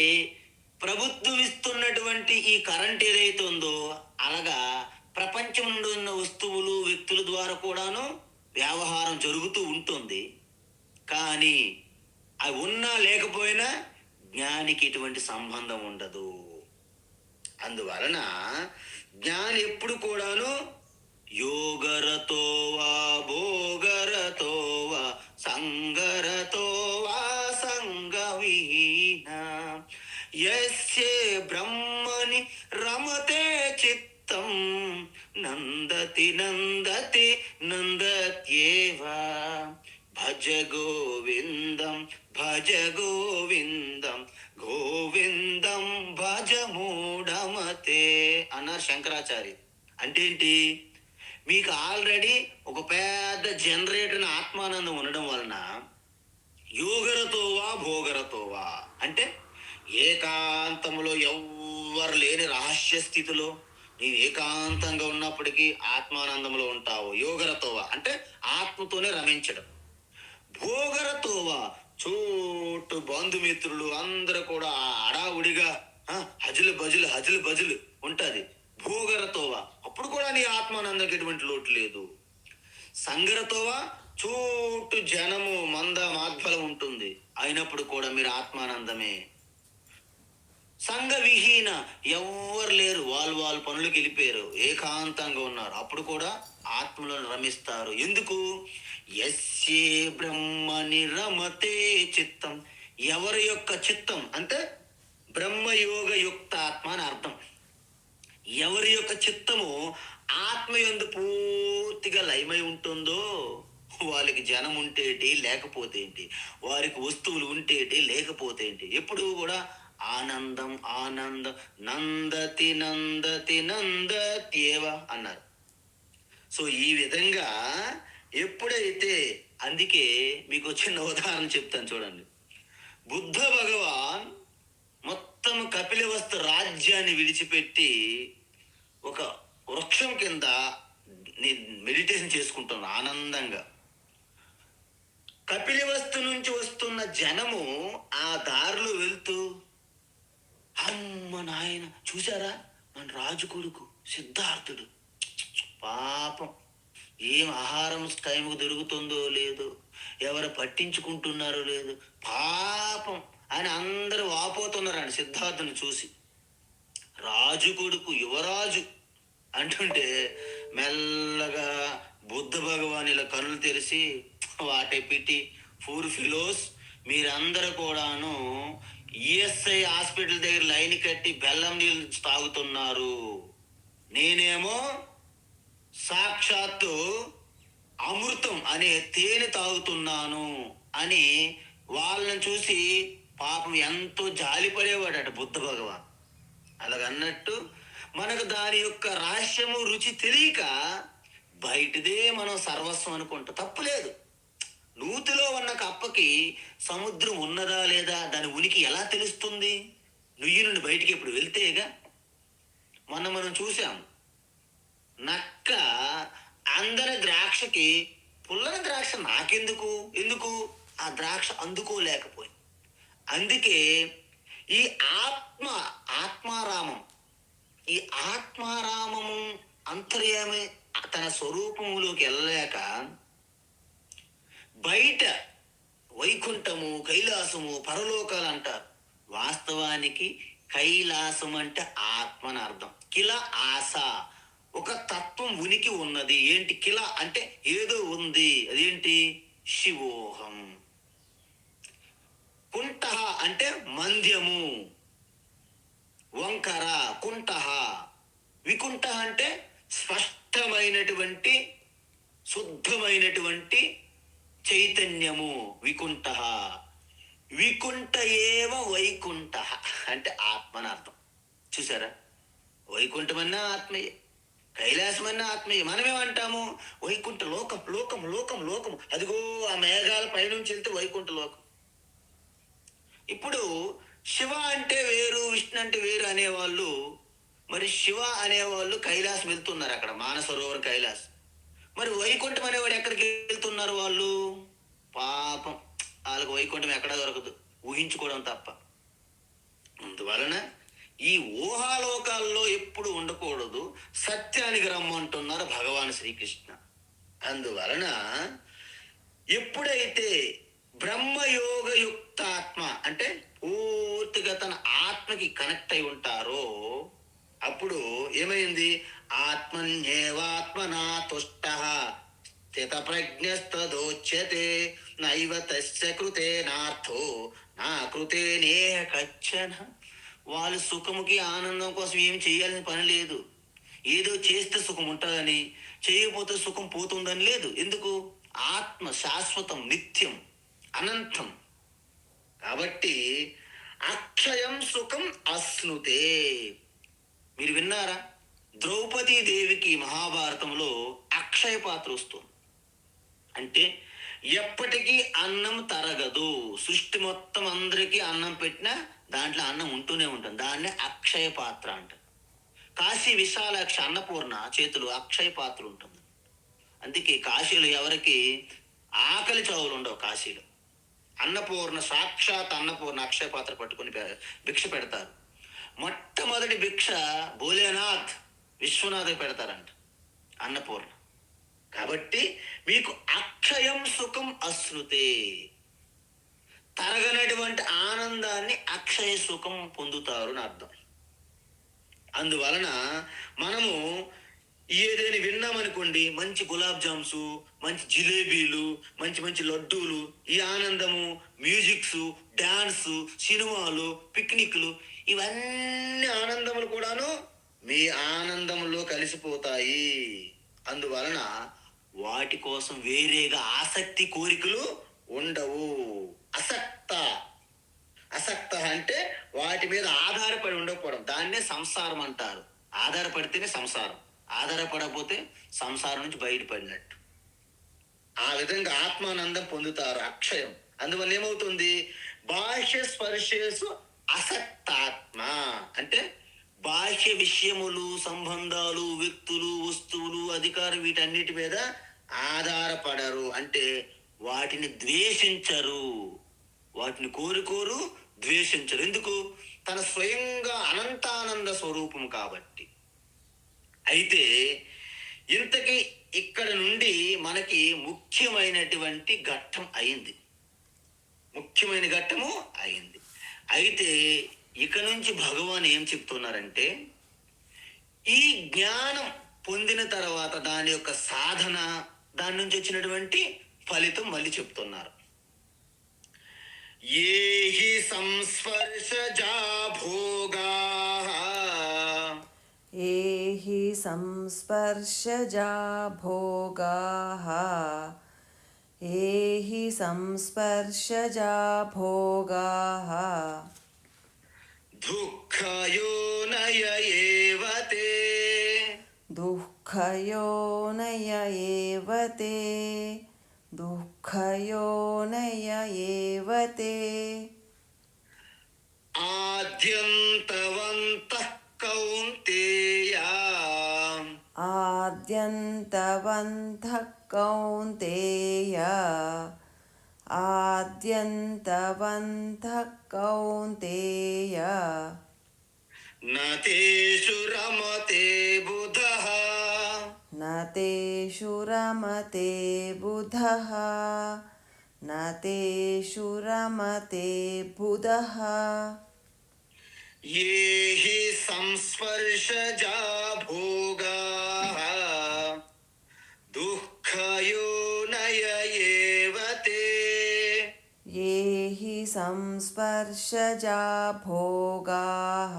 ప్రభుత్వం ఇస్తున్నటువంటి ఈ కరెంట్ ఏదైతే ఉందో, అలాగా ప్రపంచం నుండి ఉన్న వస్తువులు, వ్యక్తుల ద్వారా కూడాను వ్యవహారం జరుగుతూ ఉంటుంది. కానీ అవి ఉన్నా లేకపోయినా జ్ఞానికి ఎటువంటి సంబంధం ఉండదు. అందువలన జ్ఞాని ఎప్పుడు కూడాను యోగరతో వా భోగరతో వా సంగరతో వా సంగవిహీన యస్యే బ్రహ్మని రమతే చిత్తం నందతి నందత్యేవ భజ గోవిందం గోవిందం భజ మూఢమతే అన్నారు శంకరాచార్య. అంటే ఏంటి? మీకు ఆల్రెడీ ఒక పెద్ద జనరేటర్ ఆత్మానందం ఉండడం వలన యోగరతోవా భోగరతోవా అంటే ఏకాంతంలో ఎవ్వరు లేని రహస్య స్థితిలో నీవు ఏకాంతంగా ఉన్నప్పటికీ ఆత్మానందంలో ఉంటావు. యోగరతోవా అంటే ఆత్మతోనే రమించడం. భోగరతోవా చోటు బంధుమిత్రులు అందరూ కూడా అడావుడిగా హజులు బజులు ఉంటుంది. భోగరతోవా అప్పుడు కూడా నీ ఆత్మానందకి ఎటువంటి లోటు లేదు. సంగరతోవా చోటు జనము మాధ్బలం ఉంటుంది, అయినప్పుడు కూడా మీరు ఆత్మానందమే. సంఘ విహీన ఎవ్వరు లేరు, వాళ్ళు పనులకు వెళ్ళిపోయారు, ఏకాంతంగా ఉన్నారు, అప్పుడు కూడా ఆత్మలో రమిస్తారు. ఎందుకు? యస్యే బ్రహ్మని రమతే చిత్తం ఎవరి యొక్క చిత్తం అంటే బ్రహ్మయోగ యుక్తాత్మ అని అర్థం. ఎవరి యొక్క చిత్తము ఆత్మయందు పూర్తిగా లయమై ఉంటుందో వాళ్ళకి జనం ఉంటేటి లేకపోతే ఏంటి, వారికి వస్తువులు ఉంటేటి లేకపోతే ఏంటి, ఎప్పుడు కూడా ఆనందం ఆనందం, నందతి నందతి నందత్యేవ అన్నారు. సో ఈ విధంగా ఎప్పుడైతే, అందుకే మీకు చిన్న ఉదాహరణ చెప్తాను చూడండి. బుద్ధ భగవాన్ మొత్తం కపిలవస్తు రాజ్యాన్ని విడిచిపెట్టి ఒక వృక్షం కింద మెడిటేషన్ చేసుకుంటున్నారు ఆనందంగా. కపిలవస్తు నుంచి వస్తున్న జనము ఆ దారిలో వెళ్తూ, అమ్మ నాయన చూసారా మన రాజు కొడుకు సిద్ధార్థుడు, పాపం ఏం ఆహారం టైంకు దొరుకుతుందో లేదో, ఎవరు పట్టించుకుంటున్నారో లేదు, పాపం అని అందరూ వాపోతున్నారండి సిద్ధార్థుని చూసి. రాజు కొడుకు యువరాజు అంటుంటే మెల్లగా బుద్ధ భగవాన్ ఇలా కనులు తెరిచి, వాటే పిటి ఫూర్ ఫిలోస్, మీరందరూ కూడాను ఈఎస్ఐ హాస్పిటల్ దగ్గర లైన్ కట్టి బెల్లం నీళ్ళు తాగుతున్నారు, నేనేమో సాక్షాత్తు అమృతం అనే తేనె తాగుతున్నాను అని వాళ్ళని చూసి పాపం ఎంతో జాలిపడేవాడట బుద్ధ భగవాన్. అలాగన్నట్టు మనకు దాని యొక్క రహస్యము రుచి తెలియక బయటదే మనం సర్వస్వం అనుకుంటా. తప్పులేదు. నూతిలో ఉన్న కప్పకి సముద్రం ఉన్నదా లేదా దాని ఉనికి ఎలా తెలుస్తుంది? నుయ్యి నుండి బయటికి ఎప్పుడు వెళ్తేగా. మనం చూసాం, నక్క అందరి ద్రాక్షకి పుల్లని ద్రాక్ష నాకెందుకు, ఎందుకు ఆ ద్రాక్ష అందుకోలేకపోయింది. అందుకే ఈ ఆత్మారామం, ఈ ఆత్మారామము అంతర్యామి తన స్వరూపములోకి వెళ్ళలేక బయట వైకుంఠము కైలాసము పరలోకాలు అంటారు. వాస్తవానికి కైలాసం అంటే ఆత్మని అర్థం. కిల ఆశ, ఒక తత్వం ఉనికి ఉన్నది. ఏంటి కిల అంటే ఏదో ఉంది, అదేంటి శివోహం. కుంఠ అంటే మంద్యము, వంకర కుంఠ. వికుంఠ అంటే స్పష్టమైనటువంటి శుద్ధమైనటువంటి చైతన్యము వికుంఠ. వికుంఠ ఏవ వైకుంఠ అంటే ఆత్మని అర్థం. చూసారా, వైకుంఠమన్నా ఆత్మయే, కైలాసమన్నా ఆత్మయే. మనమేమంటాము వైకుంఠ లోకం లోకం లోకం లోకం, అదిగో ఆ మేఘాల పైనుంచి వెళ్తే వైకుంఠ లోకం. ఇప్పుడు శివ అంటే వేరు విష్ణు అంటే వేరు అనేవాళ్ళు, మరి శివ అనేవాళ్ళు కైలాసం వెళ్తున్నారు, అక్కడ మానసరోవర్ కైలాసం. మరి వైకుంఠం అనేవాడు ఎక్కడికి వెళ్తున్నారు వాళ్ళు? పాపం వాళ్ళకి వైకుంఠం ఎక్కడా దొరకదు, ఊహించుకోవడం తప్ప. అందువలన ఈ ఊహాలోకాల్లో ఎప్పుడు ఉండకూడదు, సత్యానికి రమ్మంటున్నారు భగవాన్ శ్రీకృష్ణ. అందువలన ఎప్పుడైతే బ్రహ్మయోగ యుక్తాత్మ అంటే పూర్తిగా తన ఆత్మకి కనెక్ట్ అయి ఉంటారో అప్పుడు ఏమైంది? ఆత్మన్యేవాత్మనా తుష్టః స్థిత ప్రజ్ఞస్తదోచ్యతే నైవ తస్య కృతేనార్థో నా కృతేనేహ కచ్చన. వాళ్ళు సుఖముకి ఆనందం కోసం ఏం చేయాల్సిన పని లేదు. ఏదో చేస్తే సుఖం ఉంటుందని, చేయకపోతే సుఖం పోతుందని లేదు. ఎందుకు? ఆత్మ శాశ్వతం, నిత్యం, అనంతం. కాబట్టి అక్షయం సుఖం అశ్నుతే. మీరు విన్నారా? ద్రౌపదీ దేవికి మహాభారతంలో అక్షయ పాత్ర వస్తుంది. అంటే ఎప్పటికీ అన్నం తరగదు. సృష్టి మొత్తం అందరికీ అన్నం పెట్టినా దాంట్లో అన్నం ఉంటూనే ఉంటుంది. దాన్నే అక్షయ పాత్ర అంటారు. కాశీ విశాలాక్షి అన్నపూర్ణ చేతులు అక్షయ పాత్ర ఉంటుంది. అందుకే కాశీలో ఎవరికి ఆకలి చావులు ఉండవు. కాశీలో అన్నపూర్ణ, సాక్షాత్ అన్నపూర్ణ అక్షయ పాత్ర పట్టుకుని భిక్ష పెడతారు. మొట్టమొదటి భిక్ష భోలేనాథ్ విశ్వనాథ్ పెడతారంట, అన్నపూర్ణ. కాబట్టి మీకు అక్షయం సుఖం అశ్నుతే, తరగనటువంటి ఆనందాన్ని అక్షయ సుఖం పొందుతారు అని అర్థం. అందువలన మనము ఏదైనా విన్నామనుకోండి, మంచి గులాబ్ జామ్స్, మంచి జిలేబీలు, మంచి మంచి లడ్డూలు, ఈ ఆనందము, మ్యూజిక్స్, డాన్స్, సినిమాలు, పిక్నిక్లు, ఇవన్నీ ఆనందములు కూడాను మీ ఆనందంలో కలిసిపోతాయి. అందువలన వాటి కోసం వేరేగా ఆసక్తి కోరికలు ఉండవు. అసక్త అసక్త అంటే వాటి మీద ఆధారపడి ఉండకపోవడం, దాన్నే సంసారం అంటారు. ఆధారపడితేనే సంసారం, ఆధారపడకపోతే సంసారం నుంచి బయటపడినట్టు. ఆ విధంగా ఆత్మానందం పొందుతారు, అక్షయం. అందువల్ల ఏమవుతుంది? బాహ్య స్పర్శేసు అసక్తాత్మ అంటే బాహ్య విషయములు, సంబంధాలు, వ్యక్తులు, వస్తువులు, అధికారం, వీటన్నిటి మీద ఆధారపడరు. అంటే వాటిని ద్వేషించరు, వాటిని కోరుకోరు, ద్వేషించరు. ఎందుకు? తన స్వయంగా అనంతానంద స్వరూపం కాబట్టి. అయితే ఇంతకీ ఇక్కడ నుండి మనకి ముఖ్యమైనటువంటి ఘట్టం అయింది, ముఖ్యమైన ఘట్టము అయింది. అయితే ఇక నుంచి భగవాన్ ఏం చెప్తున్నారంటే, ఈ జ్ఞానం పొందిన తర్వాత దాని యొక్క సాధన, దాని నుంచి వచ్చినటువంటి ఫలితం మళ్ళీ చెప్తున్నారు. ఏహి సంస్పర్శజా భోగాః ఏహి సంస్పర్శజా భోగాః ఏహి సంస్పర్శజా భోగాః దుఃఖయోనయ ఏవ తే దుఃఖయోనయ ఏవ తే దుఃఖయోనయ ఏవ తే ఆద్యంతవంతః కౌంతేయ ఆద్యంతవంతః కౌంతేయ ఆద్యంతవంతః కౌంతేయ న తేషు రమతే బుధః న తేషు రమతే బుధః న తేషు రమతే బుధః ఏహి సంస్పర్శజా భోగాః దుఃఖయోనయ ఏవ తే ఏహి సంస్పర్శజా భోగాః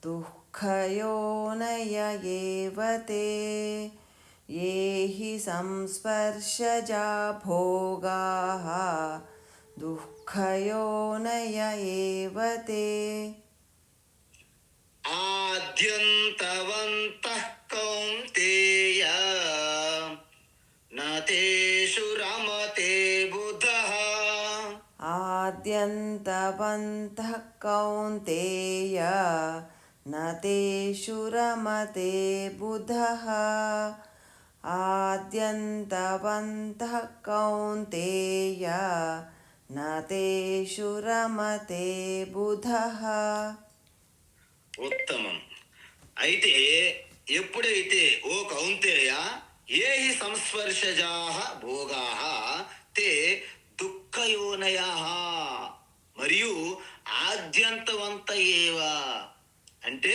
దుఃఖయోనయ ఏవ తే ఏహి సంస్పర్శజా భోగాః దుఃఖయోనయ ఏవ తే ఆద్యంతవంతః కౌంతేయ న తేషు రమతే బుధః ఆద్యంతవంతః కౌంతేయ న తేషు రమతే బుధః ఆద్యంతవంతః కౌంతేయ న తేషు రమతే బుధః. ఉత్తమం. అయితే ఎప్పుడైతే ఓ కౌంతేయ ఏహి సంస్పర్శజాః భోగాః తే దుఃఖయోనయాః మరియు ఆద్యంతవంత ఏవ అంటే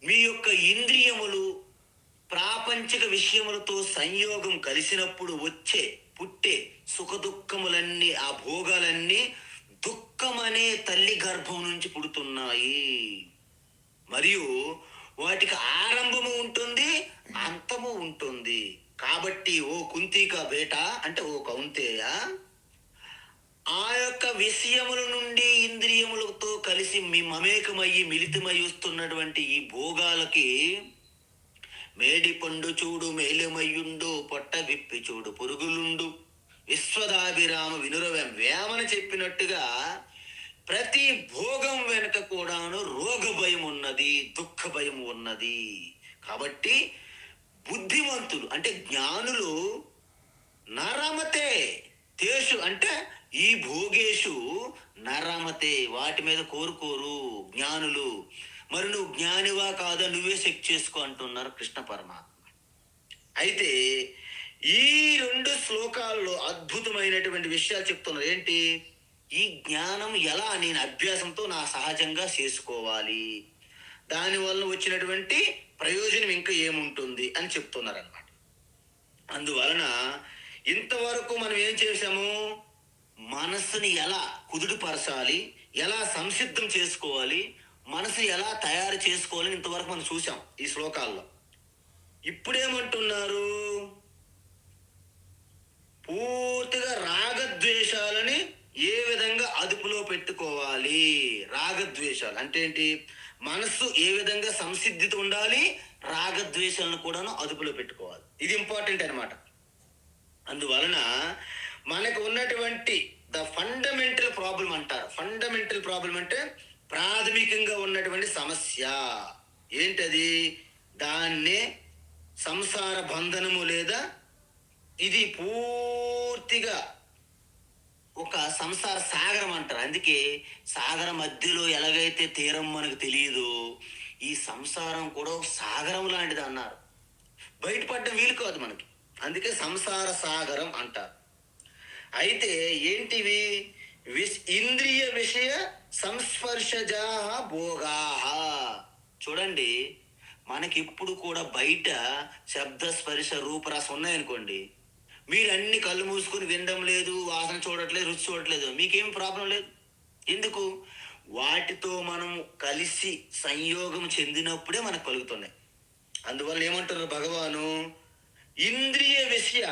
మీ యొక్క ఇంద్రియములు ప్రాపంచిక విషయములతో సంయోగం కలిసినప్పుడు పుట్టే సుఖ దుఃఖములన్నీ, ఆ భోగాలన్నీ దుఃఖమనే తల్లి గర్భం నుంచి పుడుతున్నాయి. మరియు వాటికి ఆరంభము ఉంటుంది, అంతము ఉంటుంది. కాబట్టి ఓ కుంతిక బేట అంటే ఓ కౌంతేయ, ఆ యొక్క విషయముల నుండి ఇంద్రియములతో కలిసి మీ మమేకమయ్యి మిళితమై వస్తున్నటువంటి ఈ భోగాలకి మేడి పండు చూడు మేలుమయ్యుండు, పొట్ట విప్పి చూడు పురుగులుండు, విశ్వదాభిరామ వినురవేం వేమని చెప్పినట్టుగా ప్రతి భోగం వెనుక కూడాను రోగ భయం ఉన్నది, దుఃఖ భయం ఉన్నది. కాబట్టి బుద్ధిమంతులు అంటే జ్ఞానులు నరమతే తేషు అంటే ఈ భోగేషు నరమతే వాటి మీద కోరుకోరు జ్ఞానులు. మరి నువ్వు జ్ఞానివా కాదా, నువ్వే చెక్ చేసుకో అంటున్నారు కృష్ణ పరమాత్మ. అయితే ఈ 2 శ్లోకాల్లో అద్భుతమైనటువంటి విషయాలు చెప్తున్నారు. ఏంటి? ఈ జ్ఞానం ఎలా నేను అభ్యాసంతో నా సహజంగా చేసుకోవాలి, దానివల్ల వచ్చినటువంటి ప్రయోజనం ఇంకా ఏముంటుంది అని చెప్తున్నారన్నమాట. అందువలన ఇంతవరకు మనం ఏం చేశాము, మనసుని ఎలా కుదుటపరచాలి, ఎలా సంసిద్ధం చేసుకోవాలి, మనసుని ఎలా తయారు చేసుకోవాలని ఇంతవరకు మనం చూసాం ఈ శ్లోకాల్లో. ఇప్పుడేమంటున్నారు, పూర్తిగా రాగద్వేషాలని ఏ విధంగా అదుపులో పెట్టుకోవాలి. రాగద్వేషాలు అంటే ఏంటి, మనస్సు ఏ విధంగా సంసిద్ధితో ఉండాలి, రాగద్వేషాలను కూడాను అదుపులో పెట్టుకోవాలి. ఇది ఇంపార్టెంట్ అన్నమాట. అందువలన మనకు ఉన్నటువంటి ద ఫండమెంటల్ ప్రాబ్లం అంటారు. ఫండమెంటల్ ప్రాబ్లం అంటే ప్రాథమికంగా ఉన్నటువంటి సమస్య ఏంటది, దాన్నే సంసార బంధనము, లేదా ఇది పూర్తిగా ఒక సంసార సాగరం అంటారు. అందుకే సాగర మధ్యలో ఎలాగైతే తీరం మనకు తెలియదు, ఈ సంసారం కూడా ఒక సాగరం లాంటిది అన్నారు. బయటపడడం వీలు కాదు మనకి, అందుకే సంసార సాగరం అంటారు. అయితే ఏంటివి, ఇంద్రియ విషయ సంస్పర్శజాహ భోగాహ. చూడండి, మనకి ఇప్పుడు కూడా బయట శబ్ద స్పర్శ రూపరసం ఉన్నాయనుకోండి, మీరు అన్ని కళ్ళు మూసుకొని వినడం లేదు, వాసన చూడట్లేదు, రుచి చూడట్లేదు, మీకేం ప్రాబ్లం లేదు. ఎందుకు, వాటితో మనం కలిసి సంయోగం చెందినప్పుడే మనకు కలుగుతున్నాయి. అందువల్ల ఏమంటున్నారు భగవాను, ఇంద్రియ విషయ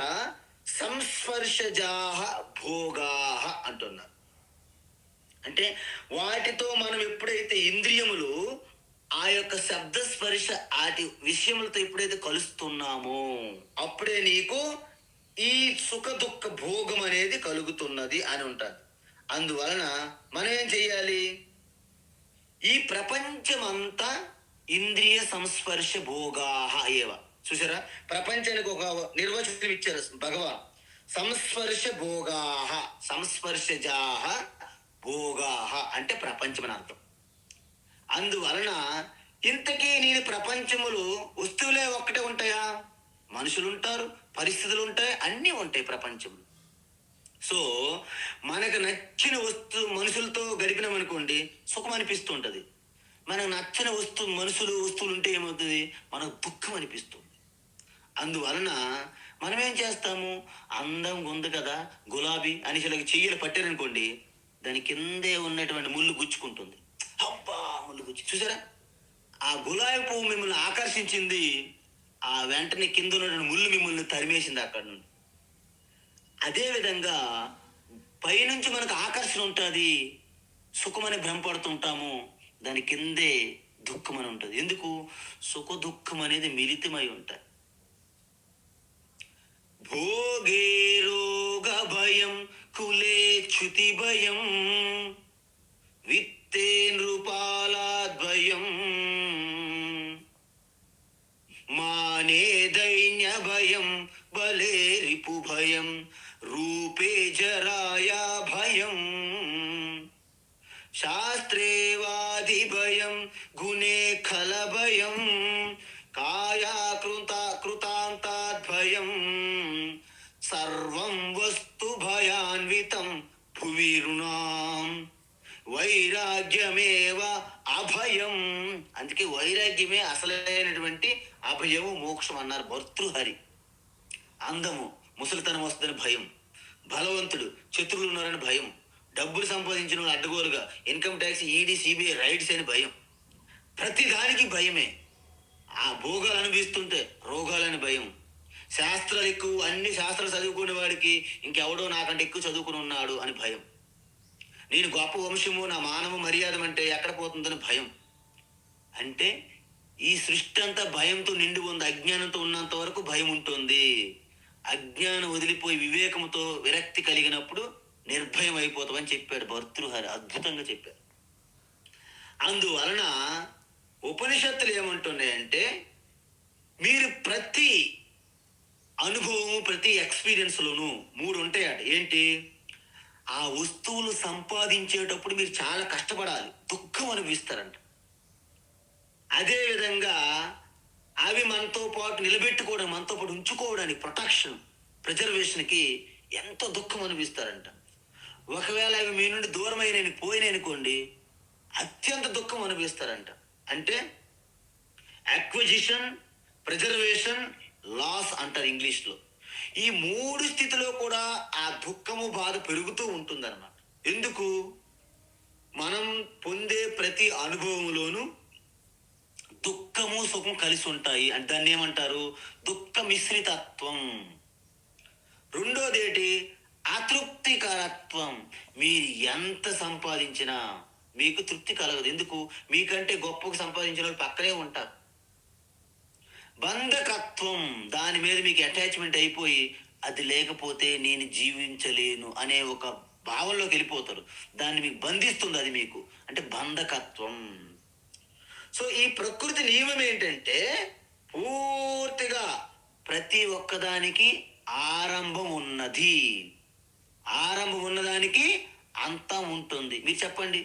సంస్పర్శజాహ భోగాహ అంటున్నారు. అంటే వాటితో మనం ఎప్పుడైతే ఇంద్రియములు ఆ యొక్క శబ్ద స్పర్శ ఆటి విషయములతో ఎప్పుడైతే కలుస్తున్నామో అప్పుడే నీకు ఈ సుఖ దుఃఖ భోగం అనేది కలుగుతున్నది అని ఉంటుంది. అందువలన మనం ఏం చెయ్యాలి, ఈ ప్రపంచమంతా ఇంద్రియ సంస్పర్శ భోగాహ ఏవ. చూసారా, ప్రపంచానికి ఒక నిర్వచనం ఇచ్చారు భగవాన్, సంస్పర్శ భోగాహ, సంస్పర్శజాహ భోగాహ అంటే ప్రపంచం అని అర్థం. అందువలన ఇంతకీ నేను ప్రపంచములు వస్తువులే ఒక్కటే ఉంటాయా, మనుషులు ఉంటారు, పరిస్థితులు ఉంటాయి, అన్నీ ఉంటాయి ప్రపంచంలో. సో మనకు నచ్చిన వస్తువు మనుషులతో గడిపినామనుకోండి సుఖం అనిపిస్తూ ఉంటుంది. మనకు నచ్చిన వస్తువులు ఉంటే ఏమవుతుంది, మనకు దుఃఖం అనిపిస్తుంది. అందువలన మనం ఏం చేస్తాము, అందంగా ఉంది కదా గులాబీ అని చెయ్యలు పట్టారనుకోండి, దాని కిందే ఉన్నటువంటి ముళ్ళు గుచ్చుకుంటుంది. అబ్బా ముళ్ళు గుచ్చి, చూసారా, ఆ గులాబీ పువ్వు మిమ్మల్ని ఆకర్షించింది, ఆ వెంటనే కింద ఉన్నటువంటి ముళ్ళు మిమ్మల్ని తరిమేసింది అక్కడ నుండి. అదేవిధంగా పైనుంచి మనకు ఆకర్షణ ఉంటుంది, సుఖమని భ్రమపడుతుంటాము, దాని కిందే దుఃఖం అని ఉంటుంది. ఎందుకు, సుఖ దుఃఖం అనేది మిళితమై ఉంటాయి. భోగే రోగ భయం కులే చ్యుతి భయం విత్తే నృపాలాద్భయం మానే దైన్య భయం బలే రిపు భయం రూపే జరాయా భయం శాస్త్రే వాది భయం గుణే ఖల భయం కాయా కృతాంతాద్భయం సర్వం వస్తు భయాన్వితం భువి రుణాం వైరాగ్యమేవ అభయం. అందుకే వైరాగ్యమే అసలైనటువంటి అభయము మోక్షం అన్నారు భర్తృహరి. అందము ముసలితనం వస్తుందని భయం, బలవంతుడు శత్రువులు ఉన్నారని భయం, డబ్బులు సంపాదించిన వాళ్ళు అడ్డగోలుగా income tax, ED, CBI rides అని భయం. ప్రతి దానికి భయమే. ఆ భోగాలు అనిపిస్తుంటే రోగాలని భయం. శాస్త్రాలు ఎక్కువ, అన్ని శాస్త్రాలు చదువుకునే వాడికి ఇంకెవడో నాకంటే ఎక్కువ చదువుకుని ఉన్నాడు అని భయం. నేను గొప్ప వంశము, నా మానవ మర్యాద అంటే ఎక్కడ పోతుందని భయం. అంటే ఈ సృష్టి అంతా భయంతో నిండి ఉంది. అజ్ఞానంతో ఉన్నంత వరకు భయం ఉంటుంది. అజ్ఞానం వదిలిపోయి వివేకంతో విరక్తి కలిగినప్పుడు నిర్భయం అయిపోతామని చెప్పాడు భర్తృహరి, అద్భుతంగా చెప్పాడు. అందువలన ఉపనిషత్తులు ఏమంటున్నాయంటే, మీరు ప్రతి అనుభవము, ప్రతి ఎక్స్పీరియన్స్లోనూ 3 ఉంటాయట. ఏంటి, ఆ వస్తువులు సంపాదించేటప్పుడు మీరు చాలా కష్టపడాలి, దుఃఖం అనిపిస్తారంట. అదేవిధంగా అవి మనతో పాటు నిలబెట్టుకోవడం, మనతో పాటు ఉంచుకోవడానికి ప్రొటెక్షన్, ప్రిజర్వేషన్కి ఎంతో దుఃఖం అనిపిస్తారంట. ఒకవేళ అవి మీ నుండి దూరమైన పోయినాయి అనుకోండి, అత్యంత దుఃఖం అనిపిస్తారంట. అంటే అక్విజిషన్, ప్రిజర్వేషన్, లాస్ అంటారు ఇంగ్లీష్లో. ఈ మూడు స్థితిలో కూడా ఆ దుఃఖము బాధ పెరుగుతూ ఉంటుందన్నమాట. ఎందుకు? మనం పొందే ప్రతి అనుభవంలోనూ దుఃఖము సుఖం కలిసి ఉంటాయి. అంటే దాన్ని ఏమంటారు? దుఃఖ మిశ్రితత్వం. రెండోది ఏంటి? అతృప్తికరత్వం. మీరు ఎంత సంపాదించినా మీకు తృప్తి కలగదు. ఎందుకు? మీకంటే గొప్పగా సంపాదించిన వాళ్ళు పక్కనే ఉంటారు. బంధకత్వం. దాని మీద మీకు అటాచ్మెంట్ అయిపోయి అది లేకపోతే నేను జీవించలేను అనే ఒక భావంలోకి వెళ్ళిపోతారు. దాన్ని మీకు బంధిస్తుంది. అది మీకు అంటే బంధకత్వం. సో ఈ ప్రకృతి నియమం ఏంటంటే పూర్తిగా ప్రతి ఒక్కదానికి ఆరంభం ఉన్నది. ఆరంభం ఉన్నదానికి అంతం ఉంటుంది. మీరు చెప్పండి,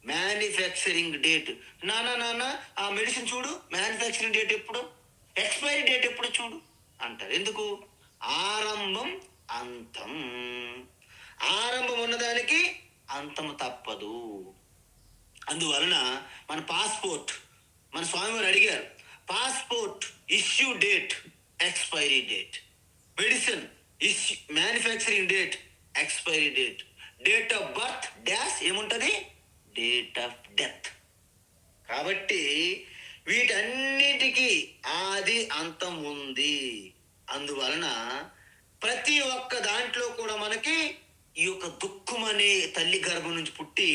మ్యానుఫ్యాక్చరింగ్ డేట్. నాన్న ఆ మెడిసిన్ చూడు, మ్యానుఫ్యాక్చరింగ్ డేట్ ఎప్పుడు, ఎక్స్పైరీ డేట్ ఎప్పుడు చూడు అంటారు. ఎందుకు? ఆరంభం అంతం. ఆరంభం ఉన్నదానికి అంతం తప్పదు. అందువలన మన పాస్పోర్ట్, మన స్వామివారు అడిగారు, passport issue date, expiry date. Medicine issue, manufacturing date, expiry date. Date of birth dash ఏముంటుంది? Date of death. కాబట్టి వీటన్నిటికీ ఆది అంతం ఉంది. అందువలన ప్రతి ఒక్క దాంట్లో కూడా మనకి ఈ యొక్క దుఃఖం అనే తల్లి గర్భం నుంచి పుట్టి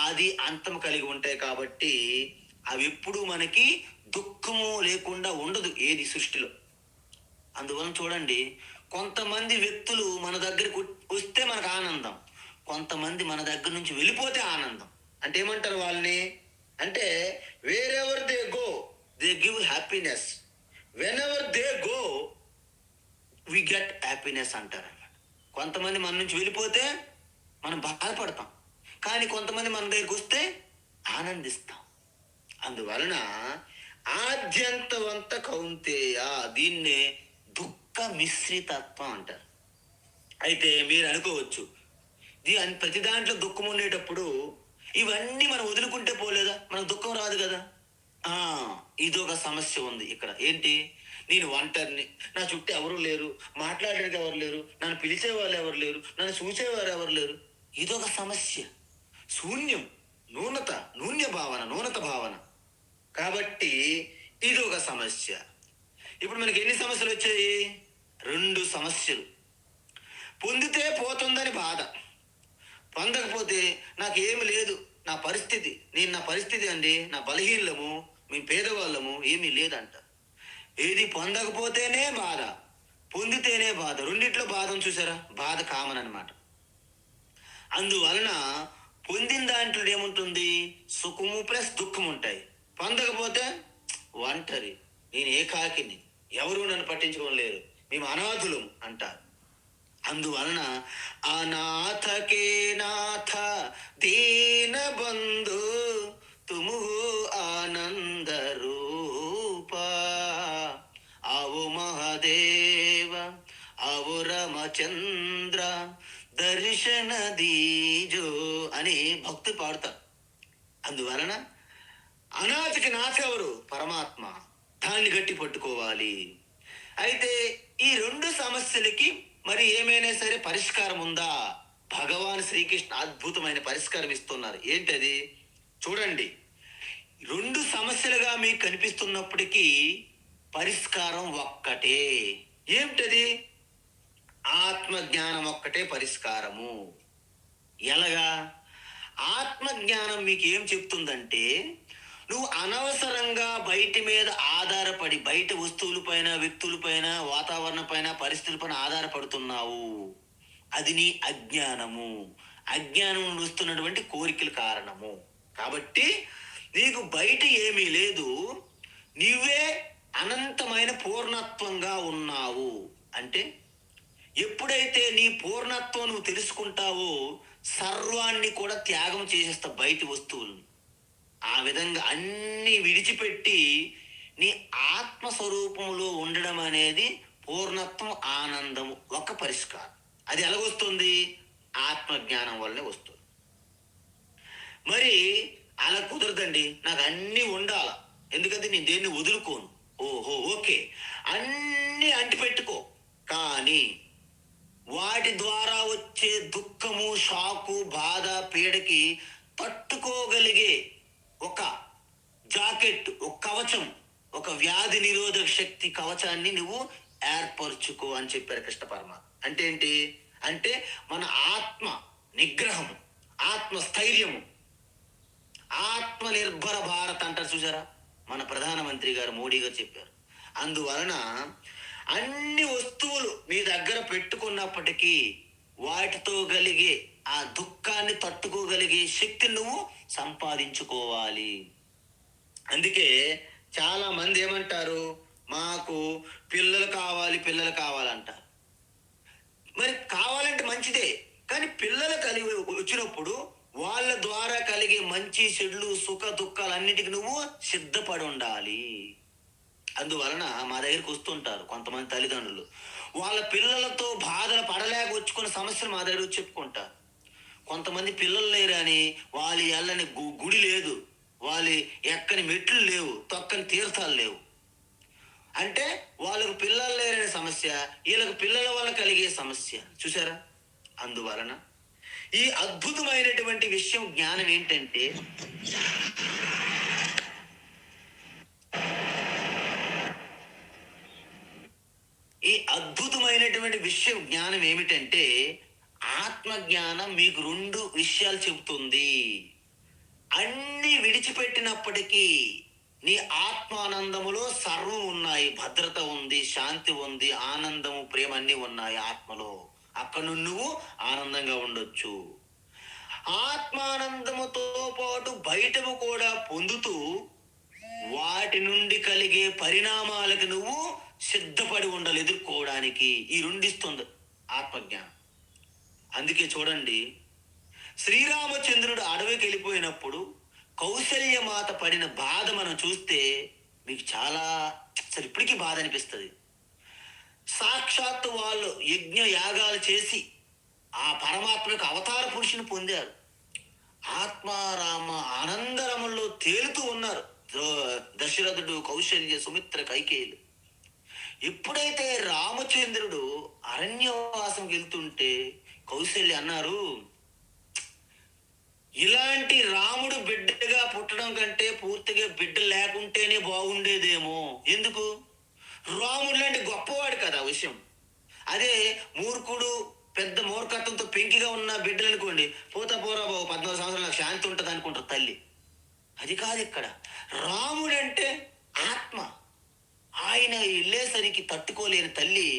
ఆది అంతం కలిగి ఉంటాయి. కాబట్టి అవి ఎప్పుడు మనకి దుఃఖము లేకుండా ఉండదు ఏది సృష్టిలో. అందువలన చూడండి, కొంతమంది వ్యక్తులు మన దగ్గరికి వస్తే మనకు ఆనందం, కొంతమంది మన దగ్గర నుంచి వెళ్ళిపోతే ఆనందం. అంటే ఏమంటారు వాళ్ళని? అంటే wherever they go they give happiness, whenever they go we get happiness అంటారు అన్నమాట. కొంతమంది మన నుంచి వెళ్ళిపోతే మనం బాధపడతాం, కానీ కొంతమంది మన దగ్గరికి వస్తే ఆనందిస్తాం. అందువలన ఆద్యంతవంత కౌంతేయ, దీన్నే దుఃఖ మిశ్రితత్వం అంటారు. అయితే మీరు అనుకోవచ్చు, ప్రతి దాంట్లో దుఃఖం ఉండేటప్పుడు ఇవన్నీ మనం వదులుకుంటే పోలేదా, మనకు దుఃఖం రాదు కదా. ఇదొక సమస్య ఉంది ఇక్కడ. ఏంటి? నేను ఒంటరిని, నా చుట్టూ ఎవరు లేరు, మాట్లాడడానికి ఎవరు లేరు, నన్ను పిలిచే వాళ్ళు ఎవరు లేరు, నన్ను చూసేవారు ఎవరు లేరు. ఇదొక సమస్య. శూన్యం, నూన్య భావన. కాబట్టి ఇది ఒక సమస్య. ఇప్పుడు మనకి ఎన్ని సమస్యలు వచ్చాయి? 2 సమస్యలు. పొందితే పోతుందని బాధ, పొందకపోతే నాకు ఏమి లేదు, నా పరిస్థితి అండి, నా బలహీనము, మేము పేదవాళ్ళము, ఏమీ లేదంట. ఏది పొందకపోతేనే బాధ, పొందితేనే బాధ. రెండిట్లో బాధను చూసారా? బాధ కామన్ అనమాట. అందువలన పొందిన దాంట్లో ఏముంటుంది? సుఖము ప్లస్ దుఃఖం ఉంటాయి. పొందకపోతే ఒంటరి, నేను ఏకాకిని, ఎవరు నన్ను పట్టించుకోవడం లేరు, మేము అనాథులం అంటారు. అందువలన అనాథకే నాథ దీన బంధు తుము ఆనంద రూప ఆవు మహాదేవ ఆవు రామచంద్ర దర్శన దీజో అని భక్తులు పాడతారు. అందువలన అనాథకి నాథ ఎవరు? పరమాత్మ. దాన్ని గట్టి పట్టుకోవాలి. అయితే ఈ 2 సమస్యలకి మరి ఏమైనా సరే పరిష్కారం ఉందా? భగవాన్ శ్రీకృష్ణ అద్భుతమైన పరిష్కారం ఇస్తున్నారు. ఏంటది? చూడండి, 2 సమస్యలుగా మీకు కనిపిస్తున్నప్పటికీ పరిష్కారం ఒక్కటే. ఏమిటది? ఆత్మజ్ఞానం ఒక్కటే పరిష్కారము. ఎలాగా? ఆత్మజ్ఞానం మీకు ఏం చెప్తుందంటే, నువ్వు అనవసరంగా బయట మీద ఆధారపడి, బయట వస్తువులపైన, వ్యక్తులపైన, వాతావరణం పైన, పరిస్థితులపైన ఆధారపడుతున్నావు. అది నీ అజ్ఞానము. అజ్ఞానం నుండి వస్తున్నటువంటి కోరికల కారణము. కాబట్టి నీకు బయట ఏమీ లేదు, నీవే అనంతమైన పూర్ణత్వంగా ఉన్నావు. అంటే ఎప్పుడైతే నీ పూర్ణత్వం నువ్వు తెలుసుకుంటావో సర్వాన్ని కూడా త్యాగం చేసేస్తావు, బయటి వస్తువులను. ఆ విధంగా అన్ని విడిచిపెట్టి నీ ఆత్మస్వరూపంలో ఉండడం అనేది పూర్ణత్వం, ఆనందము ఒక పరిష్కారం. అది ఎలాగొస్తుంది? ఆత్మజ్ఞానం వల్లనే వస్తుంది. మరి అలా కుదరదండి, నాకు అన్నీ ఉండాల, ఎందుకంటే నేను దేన్ని వదులుకోను. ఓహో ఓకే, అన్నీ అంటిపెట్టుకో, కానీ వాటి ద్వారా వచ్చే దుఃఖము, షాకు, బాధ, పీడకి తట్టుకోగలిగే ఒక జాకెట్, ఒక కవచం, ఒక వ్యాధి నిరోధక శక్తి కవచాన్ని నువ్వు ఏర్పరచుకో అని చెప్పారు కృష్ణ పరమాత్మ. అంటే ఏంటి అంటే మన ఆత్మ నిగ్రహము, ఆత్మ స్థైర్యము, ఆత్మ నిర్భర భారత్ అంటారు చూసారా, మన ప్రధానమంత్రి గారు మోడీ గారు చెప్పారు. అందువలన అన్ని వస్తువులు మీ దగ్గర పెట్టుకున్నప్పటికీ వాటితో కలిగే ఆ దుఃఖాన్ని తట్టుకోగలిగే శక్తి నువ్వు సంపాదించుకోవాలి. అందుకే చాలా మంది ఏమంటారు, మాకు పిల్లలు కావాలి, పిల్లలు కావాలంటారు. మరి కావాలంటే మంచిదే, కానీ పిల్లలు కలిగి వచ్చినప్పుడు వాళ్ళ ద్వారా కలిగే మంచి చెడులు, సుఖ దుఃఖాలు అన్నిటికీ నువ్వు సిద్ధపడి ఉండాలి. అందువలన మా దగ్గరికి వస్తుంటారు కొంతమంది తల్లిదండ్రులు, వాళ్ళ పిల్లలతో బాధలు పడలేక వచ్చుకున్న సమస్యలు మా దగ్గర వచ్చి చెప్పుకుంటారు. కొంతమంది పిల్లలు లేరని వాళ్ళ ఎల్లని గుడి లేదు, వాళ్ళ ఎక్కని మెట్లు లేవు, తొక్కని తీర్థాలు లేవు. అంటే వాళ్ళకు పిల్లలు లేరనే సమస్య, వీళ్ళకు పిల్లల వల్ల కలిగే సమస్య చూసారా. అందువలన ఈ అద్భుతమైనటువంటి విషయం జ్ఞానం ఏంటంటే, ఈ అద్భుతమైనటువంటి విషయం జ్ఞానం ఏమిటంటే, ఆత్మజ్ఞానం మీకు రెండు విషయాలు చెబుతుంది. అన్ని విడిచిపెట్టినప్పటికీ నీ ఆత్మానందములో సర్వం ఉన్నాయి, భద్రత ఉంది, శాంతి ఉంది, ఆనందము, ప్రేమ అన్ని ఉన్నాయి ఆత్మలో. అక్కడ నుండి నువ్వు ఆనందంగా ఉండొచ్చు. ఆత్మానందముతో పాటు బయటము కూడా పొందుతూ వాటి నుండి కలిగే పరిణామాలకు నువ్వు సిద్ధపడి ఉండాలి ఎదుర్కోవడానికి. ఈ రెండిస్తుంది ఆత్మజ్ఞానం. అందుకే చూడండి, శ్రీరామచంద్రుడు అడవికి వెళ్ళిపోయినప్పుడు కౌసల్య మాత పడిన బాధ మనం చూస్తే మీకు చాలా అసలు ఇప్పటికీ బాధ అనిపిస్తుంది. సాక్షాత్తు వాళ్ళు యజ్ఞ యాగాలు చేసి ఆ పరమాత్మకు అవతార పురుషుని పొందారు. ఆత్మారామ ఆనందరములో తేలుతూ ఉన్నారు దశరథుడు, కౌశల్య, సుమిత్ర, కైకేయులు. ఎప్పుడైతే రామచంద్రుడు అరణ్యవాసం వెళ్తుంటే కౌశల్య అన్నారు, ఇలాంటి రాముడు బిడ్డగా పుట్టడం కంటే పూర్తిగా బిడ్డ లేకుంటేనే బాగుండేదేమో. ఎందుకు? రాముడు లాంటి గొప్పవాడు కదా విషయం. అదే మూర్ఖుడు, పెద్ద మూర్ఖత్వంతో పెంకిగా ఉన్న బిడ్డలు అనుకోండి, పోతా పోరా బాబు 14 సంవత్సరాలు నాకు శాంతి ఉంటుంది అనుకుంటారు తల్లి. అది కాదు ఇక్కడ. రాముడు అంటే ఆత్మ. ఆయన వెళ్ళేసరికి తట్టుకోలేని తల్లి,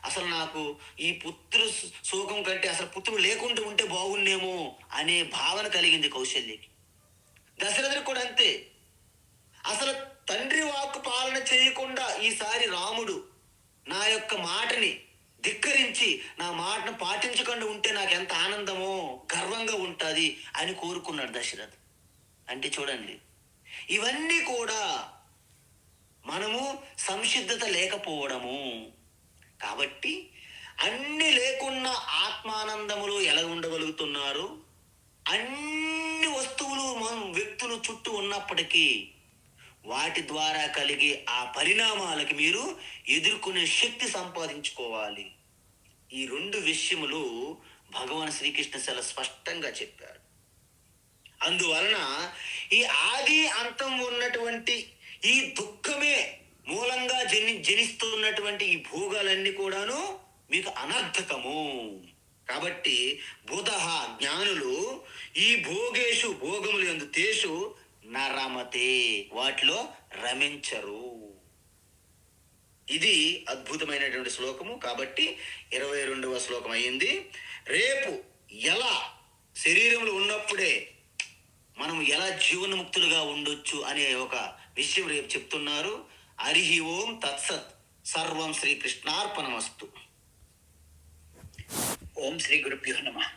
అసలు నాకు ఈ పుత్రు శోకం కంటే అసలు పుత్రుడు లేకుండా ఉంటే బాగుండేమో అనే భావన కలిగింది కౌశల్యకి. దశరథుడు కూడా అంతే. అసలు తండ్రి వాక్కు పాలన చేయకుండా ఈసారి రాముడు నా యొక్క మాటని ధిక్కరించి నా మాటను పాటించకుండా ఉంటే నాకు ఎంత ఆనందమో, గర్వంగా ఉంటుంది అని కోరుకున్నాడు దశరథ్. అంటే చూడండి, ఇవన్నీ కూడా మనము సంసిద్ధత లేకపోవడము. కాబట్టి అన్ని లేకున్నా ఆత్మానందములో ఎలా ఉండగలుగుతున్నారు? అన్ని వస్తువులు వ్యక్తులు చుట్టూ ఉన్నప్పటికీ వాటి ద్వారా కలిగే ఆ పరిణామాలకి మీరు ఎదుర్కొనే శక్తి సంపాదించుకోవాలి. ఈ రెండు విషయములు భగవాన్ శ్రీకృష్ణ చాలా స్పష్టంగా చెప్పారు. అందువలన ఈ ఆది అంతం ఉన్నటువంటి ఈ దుఃఖమే మూలంగా జనిస్తున్నటువంటి ఈ భోగాలన్నీ కూడాను మీకు అనర్థకము. కాబట్టి బుధః జ్ఞానులు ఈ భోగేషు భోగములు యందు తేషు నరమతే, వాటిలో రమించరు. ఇది అద్భుతమైనటువంటి శ్లోకము. కాబట్టి 22వ శ్లోకం అయ్యింది. రేపు ఎలా శరీరంలో ఉన్నప్పుడే మనం ఎలా జీవన్ముక్తులుగా ఉండొచ్చు అనే ఒక విషయం రేపు చెప్తున్నారు. హరి ఓం తత్సత్. సర్వం శ్రీకృష్ణార్పణమస్తు. ఓం శ్రీ గురుభ్యో నమః.